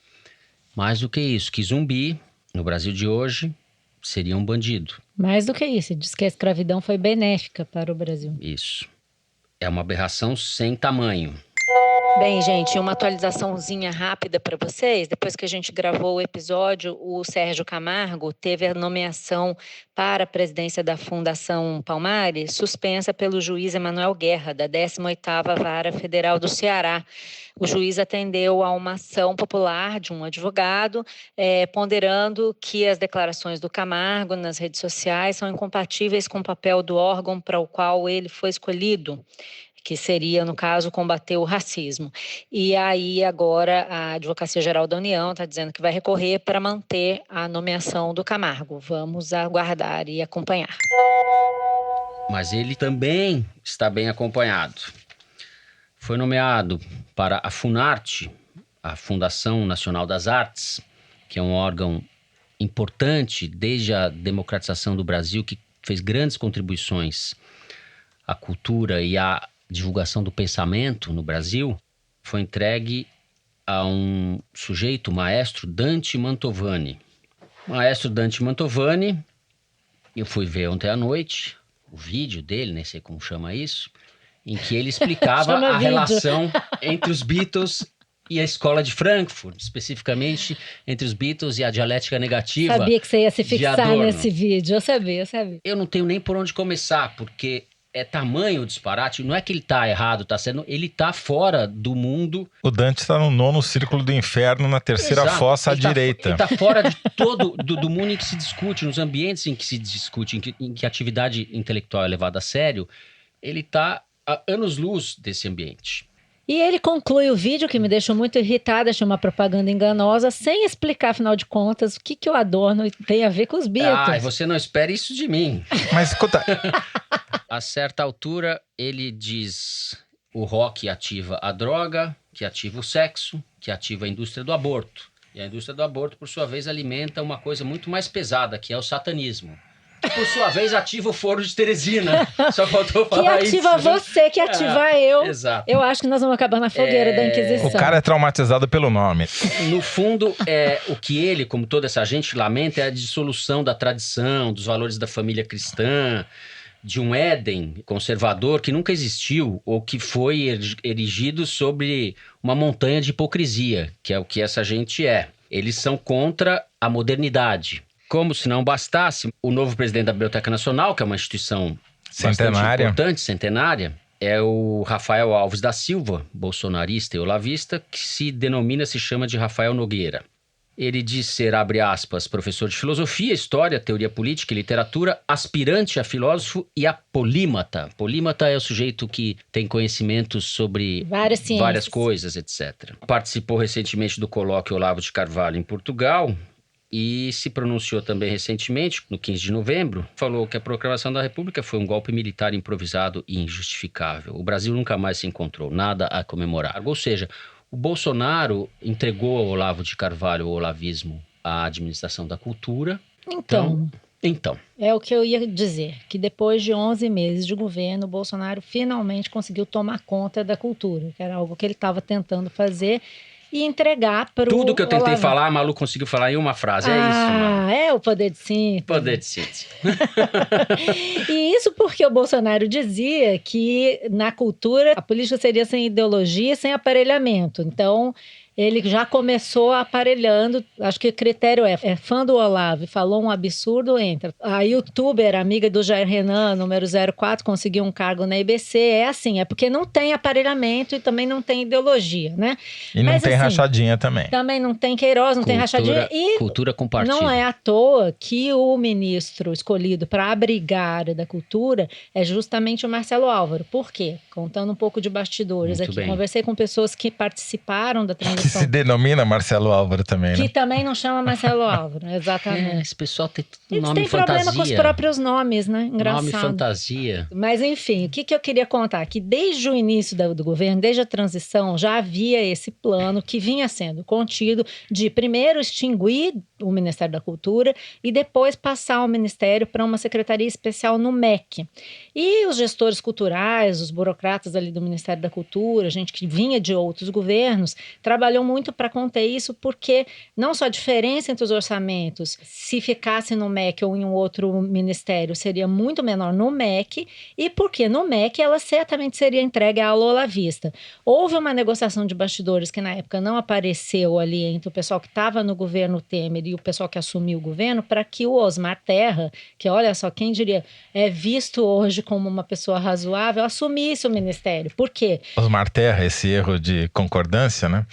Mais do que isso, que Zumbi, no Brasil de hoje, seria um bandido. Mais do que isso, diz que a escravidão foi benéfica para o Brasil. Isso. É uma aberração sem tamanho. Bem, gente, uma atualizaçãozinha rápida para vocês. Depois que a gente gravou o episódio, o Sérgio Camargo teve a nomeação para a presidência da Fundação Palmares suspensa pelo juiz Emanuel Guerra, da 18ª Vara Federal do Ceará. O juiz atendeu a uma ação popular de um advogado, ponderando que as declarações do Camargo nas redes sociais são incompatíveis com o papel do órgão para o qual ele foi escolhido, que seria, no caso, combater o racismo. E aí, agora, a Advocacia Geral da União está dizendo que vai recorrer para manter a nomeação do Camargo. Vamos aguardar e acompanhar. Mas ele também está bem acompanhado. Foi nomeado para a Funarte, a Fundação Nacional das Artes, que é um órgão importante desde a democratização do Brasil, que fez grandes contribuições à cultura e à divulgação do pensamento no Brasil, foi entregue a um sujeito, o maestro Dante Mantovani. Maestro Dante Mantovani, eu fui ver ontem à noite o vídeo dele, nem sei como chama isso, em que ele explicava a relação entre os Beatles e a escola de Frankfurt, especificamente entre os Beatles e a dialética negativa. Sabia que você ia se fixar nesse vídeo, eu sabia. Eu não tenho nem por onde começar, porque é tamanho o disparate, não é que ele tá errado, ele tá fora do mundo. O Dante está no 9º círculo do inferno, na terceira fossa à direita. Ele tá fora de todo do mundo em que se discute, nos ambientes em que se discute, em que a atividade intelectual é levada a sério, ele tá a anos-luz desse ambiente. E ele conclui o vídeo, que me deixou muito irritada, achei uma propaganda enganosa, sem explicar, afinal de contas, o que o Adorno tem a ver com os Beatles. Você não espere isso de mim. Mas escuta... A certa altura, ele diz: o rock ativa a droga, que ativa o sexo, que ativa a indústria do aborto. E a indústria do aborto, por sua vez, alimenta uma coisa muito mais pesada, que é o satanismo. Que, por sua vez, ativa o Foro de Teresina. Só faltou falar isso. Que ativa você, que ativa eu. Exato. Eu acho que nós vamos acabar na fogueira da Inquisição. O cara é traumatizado pelo nome. No fundo, o que ele, como toda essa gente, lamenta é a dissolução da tradição, dos valores da família cristã, de um Éden conservador que nunca existiu ou que foi erigido sobre uma montanha de hipocrisia, que é o que essa gente é. Eles são contra a modernidade. Como se não bastasse, o novo presidente da Biblioteca Nacional, que é uma instituição bastante importante, centenária, é o Rafael Alves da Silva, bolsonarista e olavista, que se chama de Rafael Nogueira. Ele diz ser, abre aspas, professor de filosofia, história, teoria política e literatura, aspirante a filósofo e a polímata. Polímata é o sujeito que tem conhecimentos sobre várias coisas, etc. Participou recentemente do colóquio Olavo de Carvalho em Portugal e se pronunciou também recentemente, no 15 de novembro, falou que a proclamação da República foi um golpe militar improvisado e injustificável. O Brasil nunca mais se encontrou, nada a comemorar. Ou seja, o Bolsonaro entregou ao Olavo de Carvalho, o olavismo, a administração da cultura. Então. É o que eu ia dizer, que depois de 11 meses de governo, o Bolsonaro finalmente conseguiu tomar conta da cultura, que era algo que ele estava tentando fazer, e entregar para o Tudo que eu tentei falar, a Malu conseguiu falar em uma frase. É isso, Malu. É o poder de síntese. Poder de síntese. E isso porque o Bolsonaro dizia que na cultura a política seria sem ideologia, sem aparelhamento. Então, ele já começou aparelhando, acho que o critério é fã do Olavo, falou um absurdo, entra. A youtuber, amiga do Jair Renan, número 04, conseguiu um cargo na IBC, é assim, é porque não tem aparelhamento e também não tem ideologia, né? E não tem rachadinha também. Também não tem Queiroz, não tem rachadinha. E cultura com partido. Não é à toa que o ministro escolhido para abrigar a área da cultura é justamente o Marcelo Álvaro. Por quê? Contando um pouco de bastidores Muito aqui. bem. Conversei com pessoas que participaram da transição. Que se denomina Marcelo Álvaro também, né? Que também não chama Marcelo Álvaro, exatamente. Esse pessoal tem tudo Eles nome têm fantasia. problema com os próprios nomes, né? Engraçado. Nome fantasia. Mas enfim, o que eu queria contar? Que desde o início do governo, desde a transição, já havia esse plano que vinha sendo contido de primeiro extinguir o Ministério da Cultura e depois passar o Ministério para uma secretaria especial no MEC. E os gestores culturais, os burocratas ali do Ministério da Cultura, gente que vinha de outros governos, trabalhou muito para conter isso, porque não só a diferença entre os orçamentos, se ficasse no MEC ou em um outro ministério, seria muito menor no MEC, e porque no MEC ela certamente seria entregue à olavista. Houve uma negociação de bastidores que na época não apareceu ali entre o pessoal que estava no governo Temer e o pessoal que assumiu o governo, para que o Osmar Terra, que olha só, quem diria, é visto hoje como uma pessoa razoável, assumisse o ministério. Por quê? Osmar Terra, esse erro de concordância, né?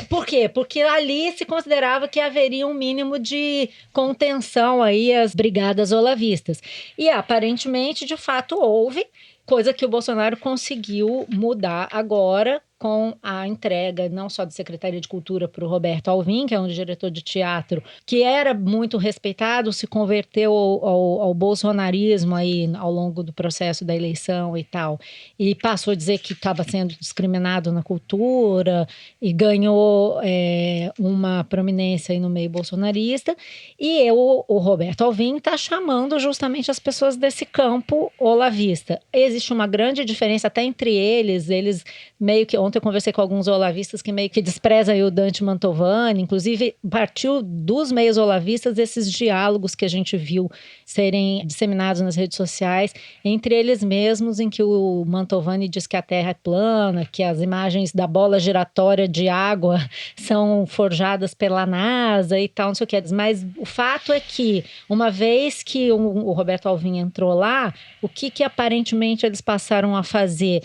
Por quê? Porque ali se considerava que haveria um mínimo de contenção aí às brigadas olavistas. E aparentemente, de fato, houve, coisa que o Bolsonaro conseguiu mudar agora com a entrega não só da Secretaria de Cultura para o Roberto Alvim, que é um diretor de teatro, que era muito respeitado, se converteu ao bolsonarismo aí ao longo do processo da eleição e tal, e passou a dizer que estava sendo discriminado na cultura e ganhou uma prominência aí no meio bolsonarista, e o Roberto Alvim está chamando justamente as pessoas desse campo olavista. Existe uma grande diferença até entre eles meio que... Ontem eu conversei com alguns olavistas que meio que desprezam aí o Dante Mantovani, inclusive partiu dos meios olavistas esses diálogos que a gente viu serem disseminados nas redes sociais, entre eles mesmos, em que o Mantovani diz que a Terra é plana, que as imagens da bola giratória de água são forjadas pela NASA e tal, não sei o que. Mas o fato é que, uma vez que o Roberto Alvim entrou lá, o que aparentemente eles passaram a fazer?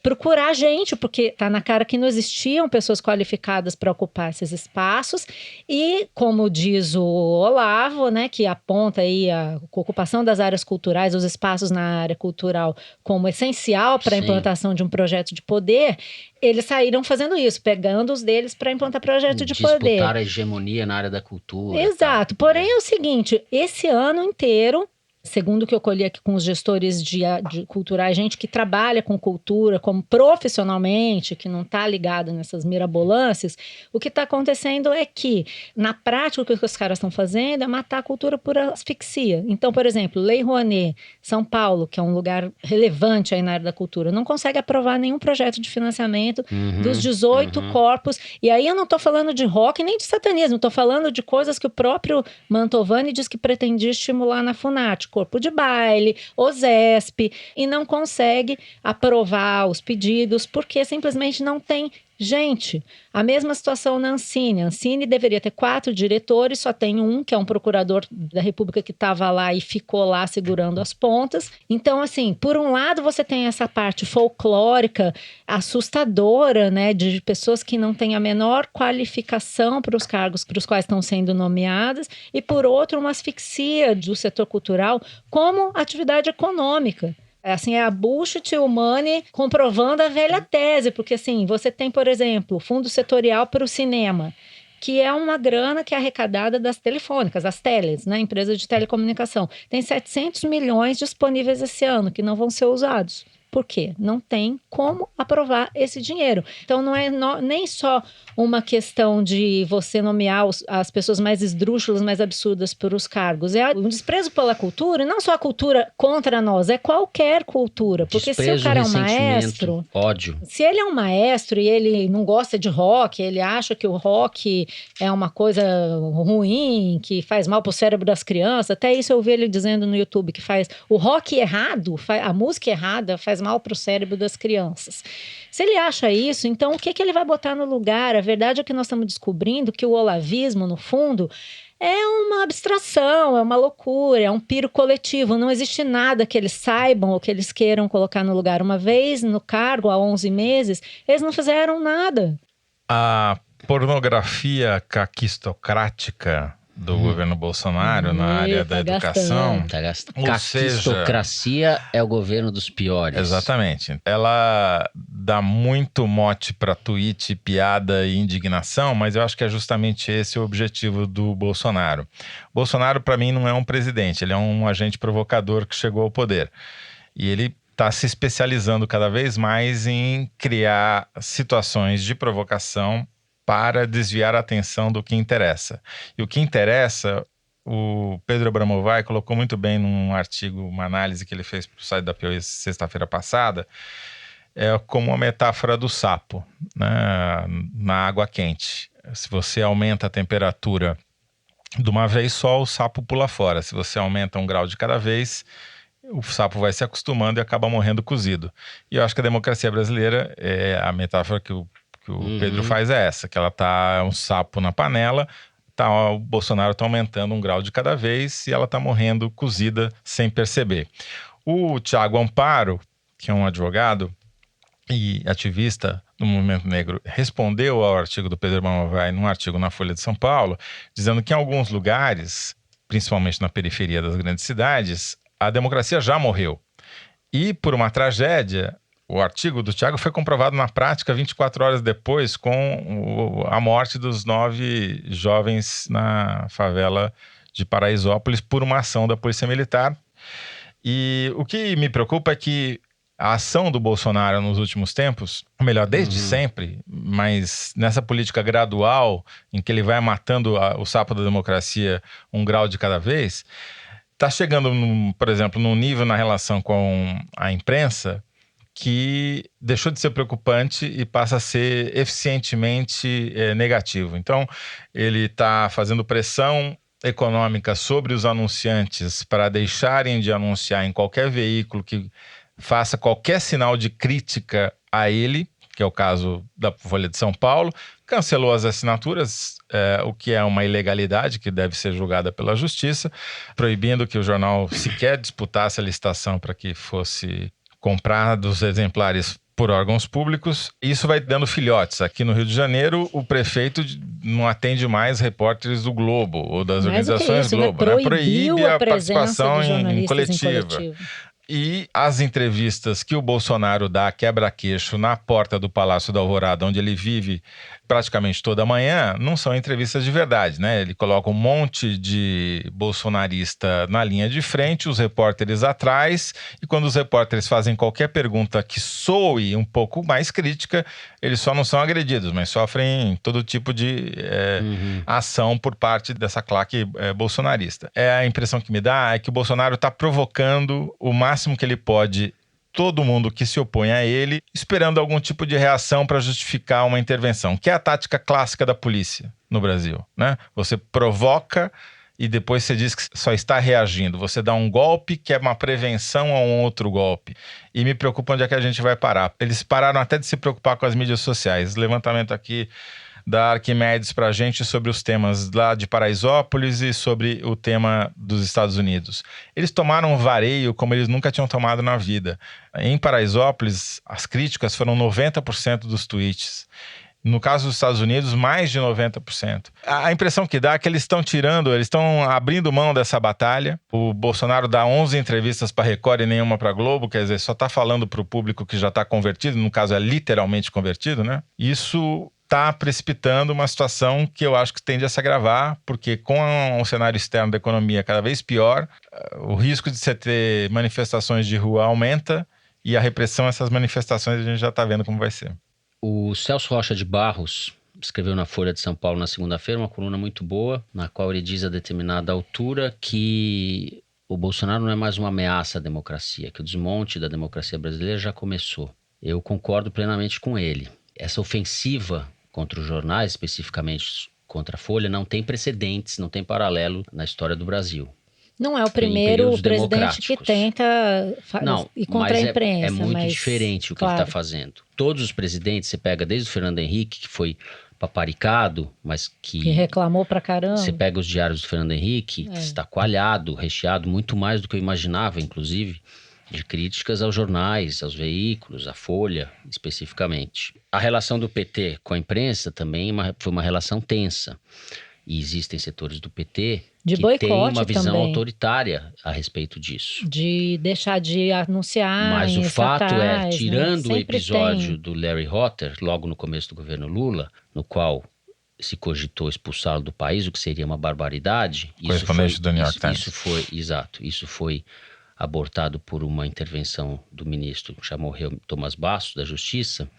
Procurar gente, porque tá na cara que não existiam pessoas qualificadas para ocupar esses espaços, e como diz o Olavo, né, que aponta aí a ocupação das áreas culturais, os espaços na área cultural como essencial para a implantação de um projeto de poder, eles saíram fazendo isso, pegando os deles para implantar projeto de poder. Disputar a hegemonia na área da cultura. Exato, porém é o seguinte, esse ano inteiro, segundo o que eu colhi aqui com os gestores de culturais, gente que trabalha com cultura como profissionalmente, que não está ligado nessas mirabolâncias, o que está acontecendo é que, na prática, o que os caras estão fazendo é matar a cultura por asfixia. Então, por exemplo, Lei Rouanet, São Paulo, que é um lugar relevante aí na área da cultura, não consegue aprovar nenhum projeto de financiamento dos 18 corpos. E aí eu não estou falando de rock nem de satanismo, estou falando de coisas que o próprio Mantovani diz que pretendia estimular na Funarte, corpo de baile, OSESP, e não consegue aprovar os pedidos porque simplesmente não tem Gente, a mesma situação na Ancine. A Ancine deveria ter 4 diretores, só tem um, que é um procurador da República que estava lá e ficou lá segurando as pontas. Então, assim, por um lado você tem essa parte folclórica, assustadora, né, de pessoas que não têm a menor qualificação para os cargos para os quais estão sendo nomeadas, e por outro, uma asfixia do setor cultural como atividade econômica. Assim, é a bullshit money comprovando a velha tese, porque assim, você tem, por exemplo, o fundo setorial para o cinema, que é uma grana que é arrecadada das telefônicas, das teles, né, empresas de telecomunicação. Tem 700 milhões disponíveis esse ano que não vão ser usados. Por quê? Não tem como aprovar esse dinheiro. Então, não é nem só uma questão de você nomear as pessoas mais esdrúxulas, mais absurdas por os cargos. É um desprezo pela cultura, e não só a cultura contra nós, é qualquer cultura. Porque desprezo, se o cara é um maestro... ódio. Se ele é um maestro e ele não gosta de rock, ele acha que o rock é uma coisa ruim, que faz mal pro cérebro das crianças, até isso eu ouvi ele dizendo no YouTube, que faz o rock errado, a música errada faz mal pro cérebro das crianças. Se ele acha isso, então o que ele vai botar no lugar? A verdade é que nós estamos descobrindo que o olavismo, no fundo, é uma abstração, é uma loucura, é um piro coletivo. Não existe nada que eles saibam ou que eles queiram colocar no lugar. Uma vez no cargo, há 11 meses, eles não fizeram nada. A pornografia caquistocrática do governo Bolsonaro na área da educação. Caquistocracia é o governo dos piores. Exatamente. Ela dá muito mote para tweet, piada e indignação, mas eu acho que é justamente esse o objetivo do Bolsonaro. Bolsonaro, para mim, não é um presidente, ele é um agente provocador que chegou ao poder. E ele está se especializando cada vez mais em criar situações de provocação para desviar a atenção do que interessa. E o que interessa, o Pedro Abramovay colocou muito bem num artigo, uma análise que ele fez para o site da Piauí sexta-feira passada, é como uma metáfora do sapo, né, na água quente. Se você aumenta a temperatura de uma vez só, o sapo pula fora. Se você aumenta 1 grau de cada vez, o sapo vai se acostumando e acaba morrendo cozido. E eu acho que a democracia brasileira, a metáfora que o Pedro faz é essa, que ela tá um sapo na panela, o Bolsonaro tá aumentando 1 grau de cada vez e ela tá morrendo cozida sem perceber. O Thiago Amparo, que é um advogado e ativista do movimento negro, respondeu ao artigo do Pedro Abramovay num artigo na Folha de São Paulo, dizendo que em alguns lugares, principalmente na periferia das grandes cidades, a democracia já morreu. E por uma tragédia, o artigo do Thiago foi comprovado na prática 24 horas depois com a morte dos 9 jovens na favela de Paraisópolis por uma ação da Polícia Militar. E o que me preocupa é que a ação do Bolsonaro nos últimos tempos, ou melhor, desde sempre, mas nessa política gradual em que ele vai matando o sapo da democracia 1 grau de cada vez, está chegando, por exemplo, num nível na relação com a imprensa que deixou de ser preocupante e passa a ser eficientemente negativo. Então, ele está fazendo pressão econômica sobre os anunciantes para deixarem de anunciar em qualquer veículo que faça qualquer sinal de crítica a ele, que é o caso da Folha de São Paulo, cancelou as assinaturas, o que é uma ilegalidade que deve ser julgada pela justiça, proibindo que o jornal sequer disputasse a licitação para que fosse comprados exemplares por órgãos públicos. Isso vai dando filhotes. Aqui no Rio de Janeiro, o prefeito não atende mais repórteres do Globo ou das organizações Globo, né? Proíbe a participação em coletiva. E as entrevistas que o Bolsonaro dá quebra-queixo na porta do Palácio da Alvorada, onde ele vive praticamente toda manhã, não são entrevistas de verdade, né? Ele coloca um monte de bolsonarista na linha de frente, os repórteres atrás, e quando os repórteres fazem qualquer pergunta que soe um pouco mais crítica, eles só não são agredidos, mas sofrem todo tipo de ação por parte dessa claque bolsonarista. A impressão que me dá é que o Bolsonaro está provocando o máximo que ele pode todo mundo que se opõe a ele, esperando algum tipo de reação para justificar uma intervenção, que é a tática clássica da polícia no Brasil, né? Você provoca e depois você diz que só está reagindo. Você dá um golpe que é uma prevenção a um outro golpe. E me preocupa onde é que a gente vai parar. Eles pararam até de se preocupar com as mídias sociais. Levantamento aqui da Arquimedes para a gente sobre os temas lá de Paraisópolis e sobre o tema dos Estados Unidos. Eles tomaram um vareio como eles nunca tinham tomado na vida. Em Paraisópolis, as críticas foram 90% dos tweets. No caso dos Estados Unidos, mais de 90%. A impressão que dá é que eles estão abrindo mão dessa batalha. O Bolsonaro dá 11 entrevistas para Record e nenhuma para Globo, quer dizer, só está falando para o público que já está convertido, no caso é literalmente convertido, né? Isso está precipitando uma situação que eu acho que tende a se agravar, porque com um cenário externo da economia cada vez pior, o risco de você ter manifestações de rua aumenta e a repressão a essas manifestações a gente já está vendo como vai ser. O Celso Rocha de Barros escreveu na Folha de São Paulo na segunda-feira uma coluna muito boa, na qual ele diz a determinada altura que o Bolsonaro não é mais uma ameaça à democracia, que o desmonte da democracia brasileira já começou. Eu concordo plenamente com ele. Essa ofensiva contra os jornais, especificamente contra a Folha, não tem precedentes, não tem paralelo na história do Brasil. Não é o primeiro presidente que tenta ir contra a imprensa. É muito diferente o que ele está fazendo. Todos os presidentes, você pega desde o Fernando Henrique, que foi paparicado, mas que reclamou pra caramba. Você pega os diários do Fernando Henrique, está coalhado, recheado, muito mais do que eu imaginava, inclusive, de críticas aos jornais, aos veículos, à Folha, especificamente. A relação do PT com a imprensa também foi uma relação tensa. E existem setores do PT que têm uma visão autoritária a respeito disso. De deixar de anunciar. Mas o fato é, tirando o episódio do Larry Hotter, logo no começo do governo Lula, no qual se cogitou expulsá-lo do país, o que seria uma barbaridade. Correspondente do New York Times. Isso foi abortado por uma intervenção do ministro, chamou Thomas Bastos, da Justiça.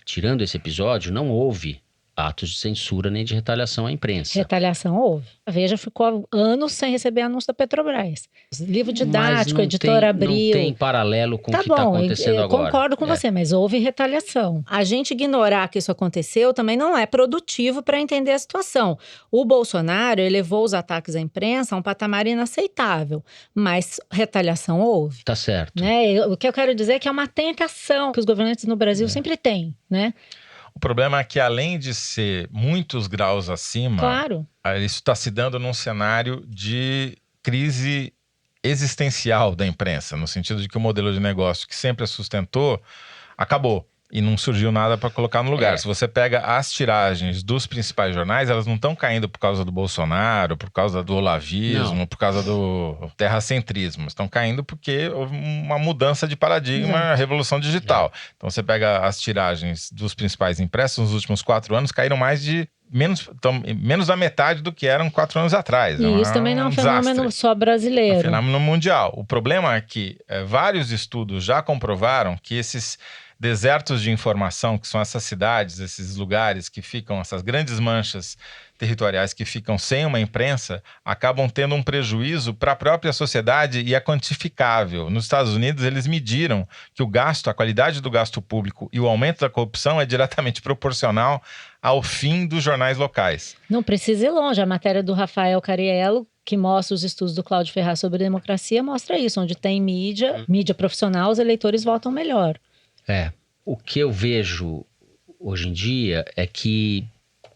Tirando esse episódio, não houve atos de censura nem de retaliação à imprensa. Retaliação houve. A Veja ficou anos sem receber anúncio da Petrobras. Livro didático, editora Abril. Não tem paralelo com o que está acontecendo agora. Concordo com você, mas houve retaliação. A gente ignorar que isso aconteceu também não é produtivo para entender a situação. O Bolsonaro elevou os ataques à imprensa a um patamar inaceitável, mas retaliação houve. Tá certo. Né? O que eu quero dizer é que é uma tentação que os governantes no Brasil sempre têm, né? O problema é que, além de ser muitos graus acima, isso está se dando num cenário de crise existencial da imprensa, no sentido de que o modelo de negócio que sempre a sustentou acabou. E não surgiu nada para colocar no lugar. Se você pega as tiragens dos principais jornais, elas não estão caindo por causa do Bolsonaro, por causa do olavismo, por causa do terracentrismo. Estão caindo porque houve uma mudança de paradigma, revolução digital. Então você pega as tiragens dos principais impressos nos últimos 4 anos, caíram menos da metade do que eram 4 anos atrás. E isso também não é um fenômeno só brasileiro. É um fenômeno mundial. O problema é que vários estudos já comprovaram que esses desertos de informação, que são essas cidades, esses lugares que ficam, essas grandes manchas territoriais que ficam sem uma imprensa, acabam tendo um prejuízo para a própria sociedade e é quantificável. Nos Estados Unidos, eles mediram que o gasto, a qualidade do gasto público e o aumento da corrupção é diretamente proporcional ao fim dos jornais locais. Não precisa ir longe. A matéria do Rafael Cariello, que mostra os estudos do Cláudio Ferraz sobre democracia, mostra isso. Onde tem mídia profissional, os eleitores votam melhor. O que eu vejo hoje em dia é que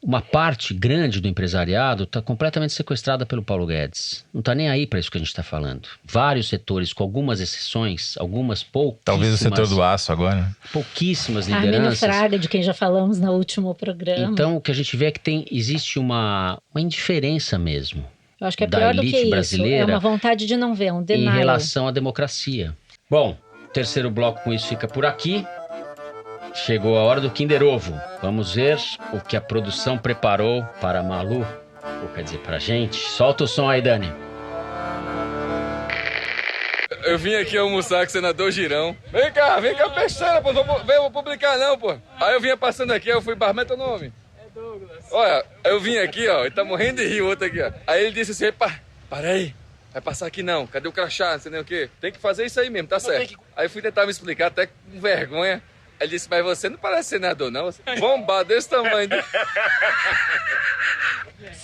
uma parte grande do empresariado está completamente sequestrada pelo Paulo Guedes. Não está nem aí para isso que a gente está falando. Vários setores, com algumas exceções, algumas pouquíssimas... Talvez o setor do aço agora. Pouquíssimas lideranças. Armínio Fraga, de quem já falamos no último programa. Então, o que a gente vê é que existe uma indiferença mesmo. Eu acho que é pior do que isso. Brasileira, é uma vontade de não ver, um denial. Em relação à democracia. Bom, o terceiro bloco com isso fica por aqui. Chegou a hora do Kinder Ovo. Vamos ver o que a produção preparou para a Malu, ou quer dizer, pra gente. Solta o som aí, Dani. Eu vim aqui almoçar com o senador Girão. Vem cá, peixeira, pô. Vou publicar não, pô. Aí eu vinha passando aqui, eu fui barman, teu nome? É Douglas. Olha, eu vim aqui, ó, ele tá morrendo de rir, o outro aqui, ó. Aí ele disse assim, para aí. Vai passar aqui não, cadê o crachá, não sei nem o quê. Tem que fazer isso aí mesmo, tá certo. Aí fui tentar me explicar, até com vergonha. Ele disse, mas você não parece senador, não? Você é bombado desse tamanho.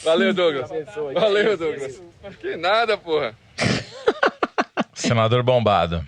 Valeu, Douglas. Valeu, Douglas. Que nada, porra. Senador bombado.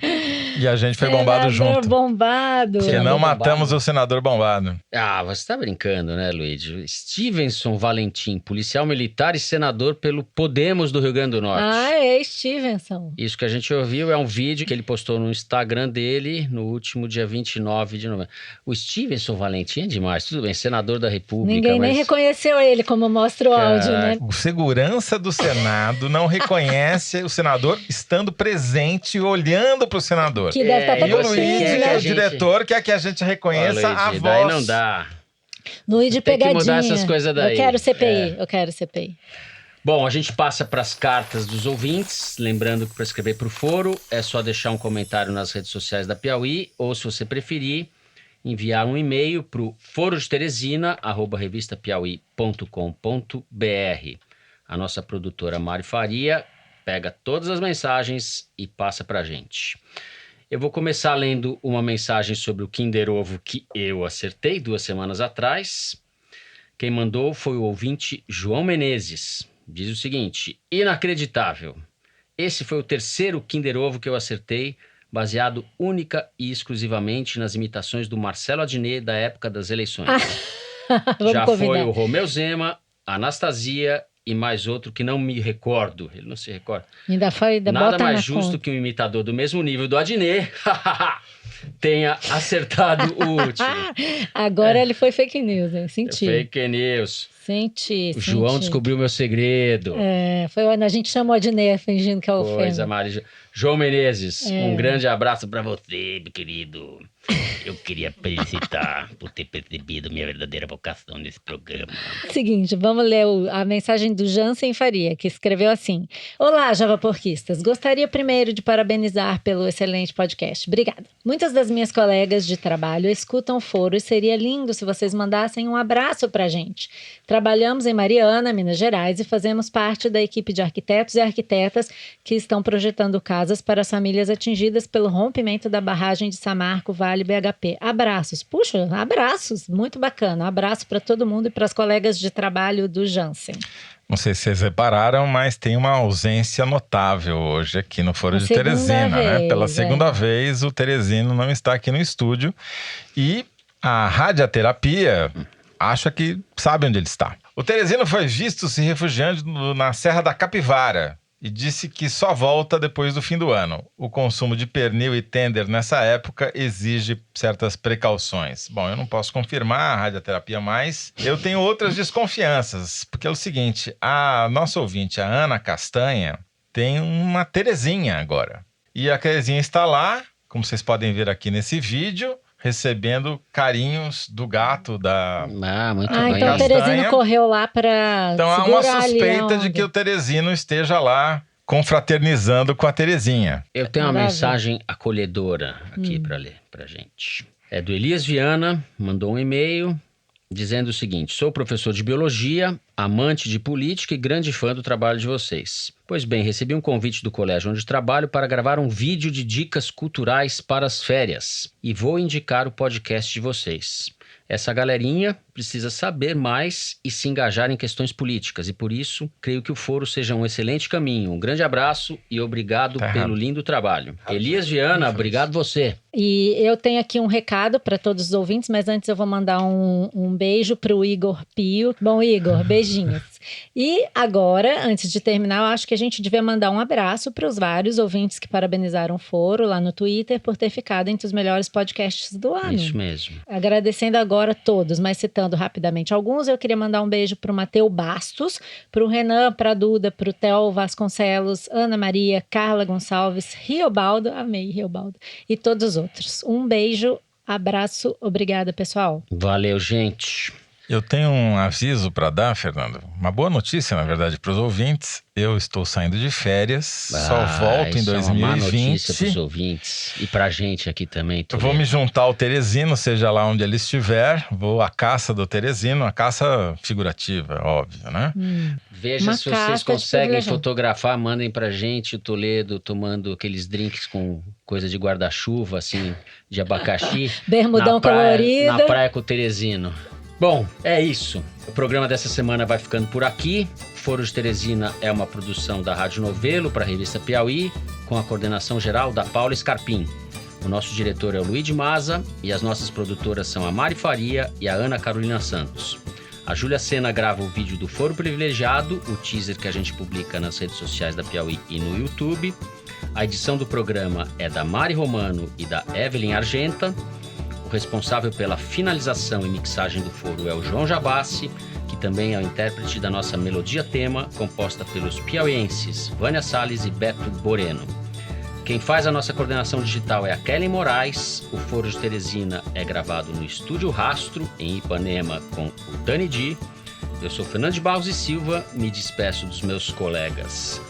E a gente foi bombado junto. Bombado. Porque não matamos o senador bombado. Ah, você tá brincando, né, Luigi? Stevenson Valentim, policial militar e senador pelo Podemos do Rio Grande do Norte. Ah, é Stevenson. Isso que a gente ouviu é um vídeo que ele postou no Instagram dele no último dia 29 de novembro. O Stevenson Valentim é demais, tudo bem, senador da República. Ninguém nem reconheceu ele, como mostra o áudio, né? O segurança do Senado não reconhece o senador estando presente e olhando pro senador. Que deve estar E o até Luigi, né? que é o diretor, quer que a gente reconheça a voz. Daí não dá. Luigi Tem que pegadinha. mudar essas coisas daí. Eu quero CPI, eu quero CPI. Bom, a gente passa para as cartas dos ouvintes. Lembrando que para escrever para o foro é só deixar um comentário nas redes sociais da Piauí ou, se você preferir, enviar um e-mail para o forodeteresina@revistapiauí.com.br. A nossa produtora Mari Faria pega todas as mensagens e passa para a gente. Eu vou começar lendo uma mensagem sobre o Kinder Ovo que eu acertei 2 semanas atrás. Quem mandou foi o ouvinte João Menezes. Diz o seguinte: inacreditável. Esse foi o 3º Kinder Ovo que eu acertei, baseado única e exclusivamente nas imitações do Marcelo Adnet da época das eleições. Já foi o Romeu Zema, Anastasia e mais outro que não me recordo. Ele não se recorda. Ainda Nada bota mais na justo conta. que um imitador do mesmo nível do Adnet tenha acertado o último. Agora ele foi fake news, hein? Senti. Fake news. Senti. O João descobriu meu segredo. A gente chamou a Adnet fingindo que é o Coisa, Fêmea. Mari. João Menezes, um grande abraço pra você, meu querido. Eu queria felicitar por ter percebido minha verdadeira vocação nesse programa. Seguinte, vamos ler a mensagem do Jansen Faria, que escreveu assim: olá, javaporquistas. Gostaria primeiro de parabenizar pelo excelente podcast. Obrigada. Muitas das minhas colegas de trabalho escutam o foro e seria lindo se vocês mandassem um abraço pra gente. Trabalhamos em Mariana, Minas Gerais, e fazemos parte da equipe de arquitetos e arquitetas que estão projetando casas para as famílias atingidas pelo rompimento da barragem de Samarco, Vale BHP. Abraços. Puxa, abraços. Muito bacana. Abraço para todo mundo e para as colegas de trabalho do Jansen. Não sei se vocês repararam, mas tem uma ausência notável hoje aqui no Foro de Teresina, né? Pela segunda vez, o Teresino não está aqui no estúdio. E a radioterapia acha que sabe onde ele está. O Teresino foi visto se refugiando na Serra da Capivara e disse que só volta depois do fim do ano. O consumo de pernil e tender nessa época exige certas precauções. Bom, eu não posso confirmar a radioterapia, mas eu tenho outras desconfianças, porque é o seguinte, a nossa ouvinte, a Ana Castanha, tem uma Terezinha agora. E a Terezinha está lá, como vocês podem ver aqui nesse vídeo, recebendo carinhos do gato da muito bem. Então o Teresino correu lá para Então há uma suspeita de que o Teresino esteja lá confraternizando com a Terezinha. Eu tenho uma mensagem acolhedora aqui para ler pra gente. É do Elias Viana, mandou um e-mail dizendo o seguinte: sou professor de biologia, amante de política e grande fã do trabalho de vocês. Pois bem, recebi um convite do colégio onde trabalho para gravar um vídeo de dicas culturais para as férias. E vou indicar o podcast de vocês. Essa galerinha precisa saber mais e se engajar em questões políticas. E por isso, creio que o foro seja um excelente caminho. Um grande abraço e obrigado pelo lindo trabalho. Elias Viana, obrigado você. E eu tenho aqui um recado para todos os ouvintes, mas antes eu vou mandar um beijo para o Igor Pio. Bom, Igor, beijinhos. E agora, antes de terminar, eu acho que a gente devia mandar um abraço para os vários ouvintes que parabenizaram o foro lá no Twitter por ter ficado entre os melhores podcasts do ano. Isso mesmo. Agradecendo agora a todos, mas citando rapidamente alguns, eu queria mandar um beijo para o Mateu Bastos, para o Renan, para a Duda, para o Theo Vasconcelos, Ana Maria, Carla Gonçalves, Riobaldo, amei Riobaldo, e todos os outros. Um beijo, abraço, obrigada, pessoal. Valeu, gente. Eu tenho um aviso para dar, Fernando. Uma boa notícia, na verdade, para os ouvintes. Eu estou saindo de férias, só volto em 2020. É uma má notícia para os ouvintes e para a gente aqui também. Eu vou me juntar ao Teresino, seja lá onde ele estiver. Vou à caça do Teresino, a caça figurativa, óbvio, né? Veja se vocês conseguem fotografar, mandem pra gente o Toledo tomando aqueles drinks com coisa de guarda-chuva, assim, de abacaxi. Bermudão colorido. Na praia com o Teresino. Bom, é isso. O programa dessa semana vai ficando por aqui. Foro de Teresina é uma produção da Rádio Novelo para a revista Piauí, com a coordenação geral da Paula Scarpim. O nosso diretor é o Luiz de Maza e as nossas produtoras são a Mari Faria e a Ana Carolina Santos. A Júlia Sena grava o vídeo do Foro Privilegiado, o teaser que a gente publica nas redes sociais da Piauí e no YouTube. A edição do programa é da Mari Romano e da Evelyn Argenta. O responsável pela finalização e mixagem do foro é o João Jabassi, que também é o intérprete da nossa melodia tema, composta pelos piauienses Vânia Salles e Beto Boreno. Quem faz a nossa coordenação digital é a Kelly Moraes. O Foro de Teresina é gravado no Estúdio Rastro, em Ipanema, com o Dani Di. Eu sou Fernando de Barros e Silva, me despeço dos meus colegas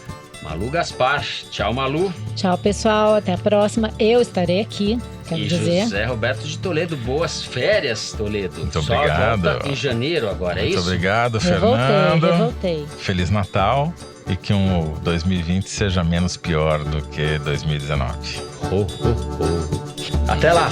Malu Gaspar. Tchau, Malu. Tchau, pessoal. Até a próxima. Eu estarei aqui, quero dizer. José Roberto de Toledo. Boas férias, Toledo. Muito obrigado. Volta em janeiro agora, é isso? Muito obrigado, Fernando. Revoltei. Feliz Natal e que 2020 seja menos pior do que 2019. Até lá.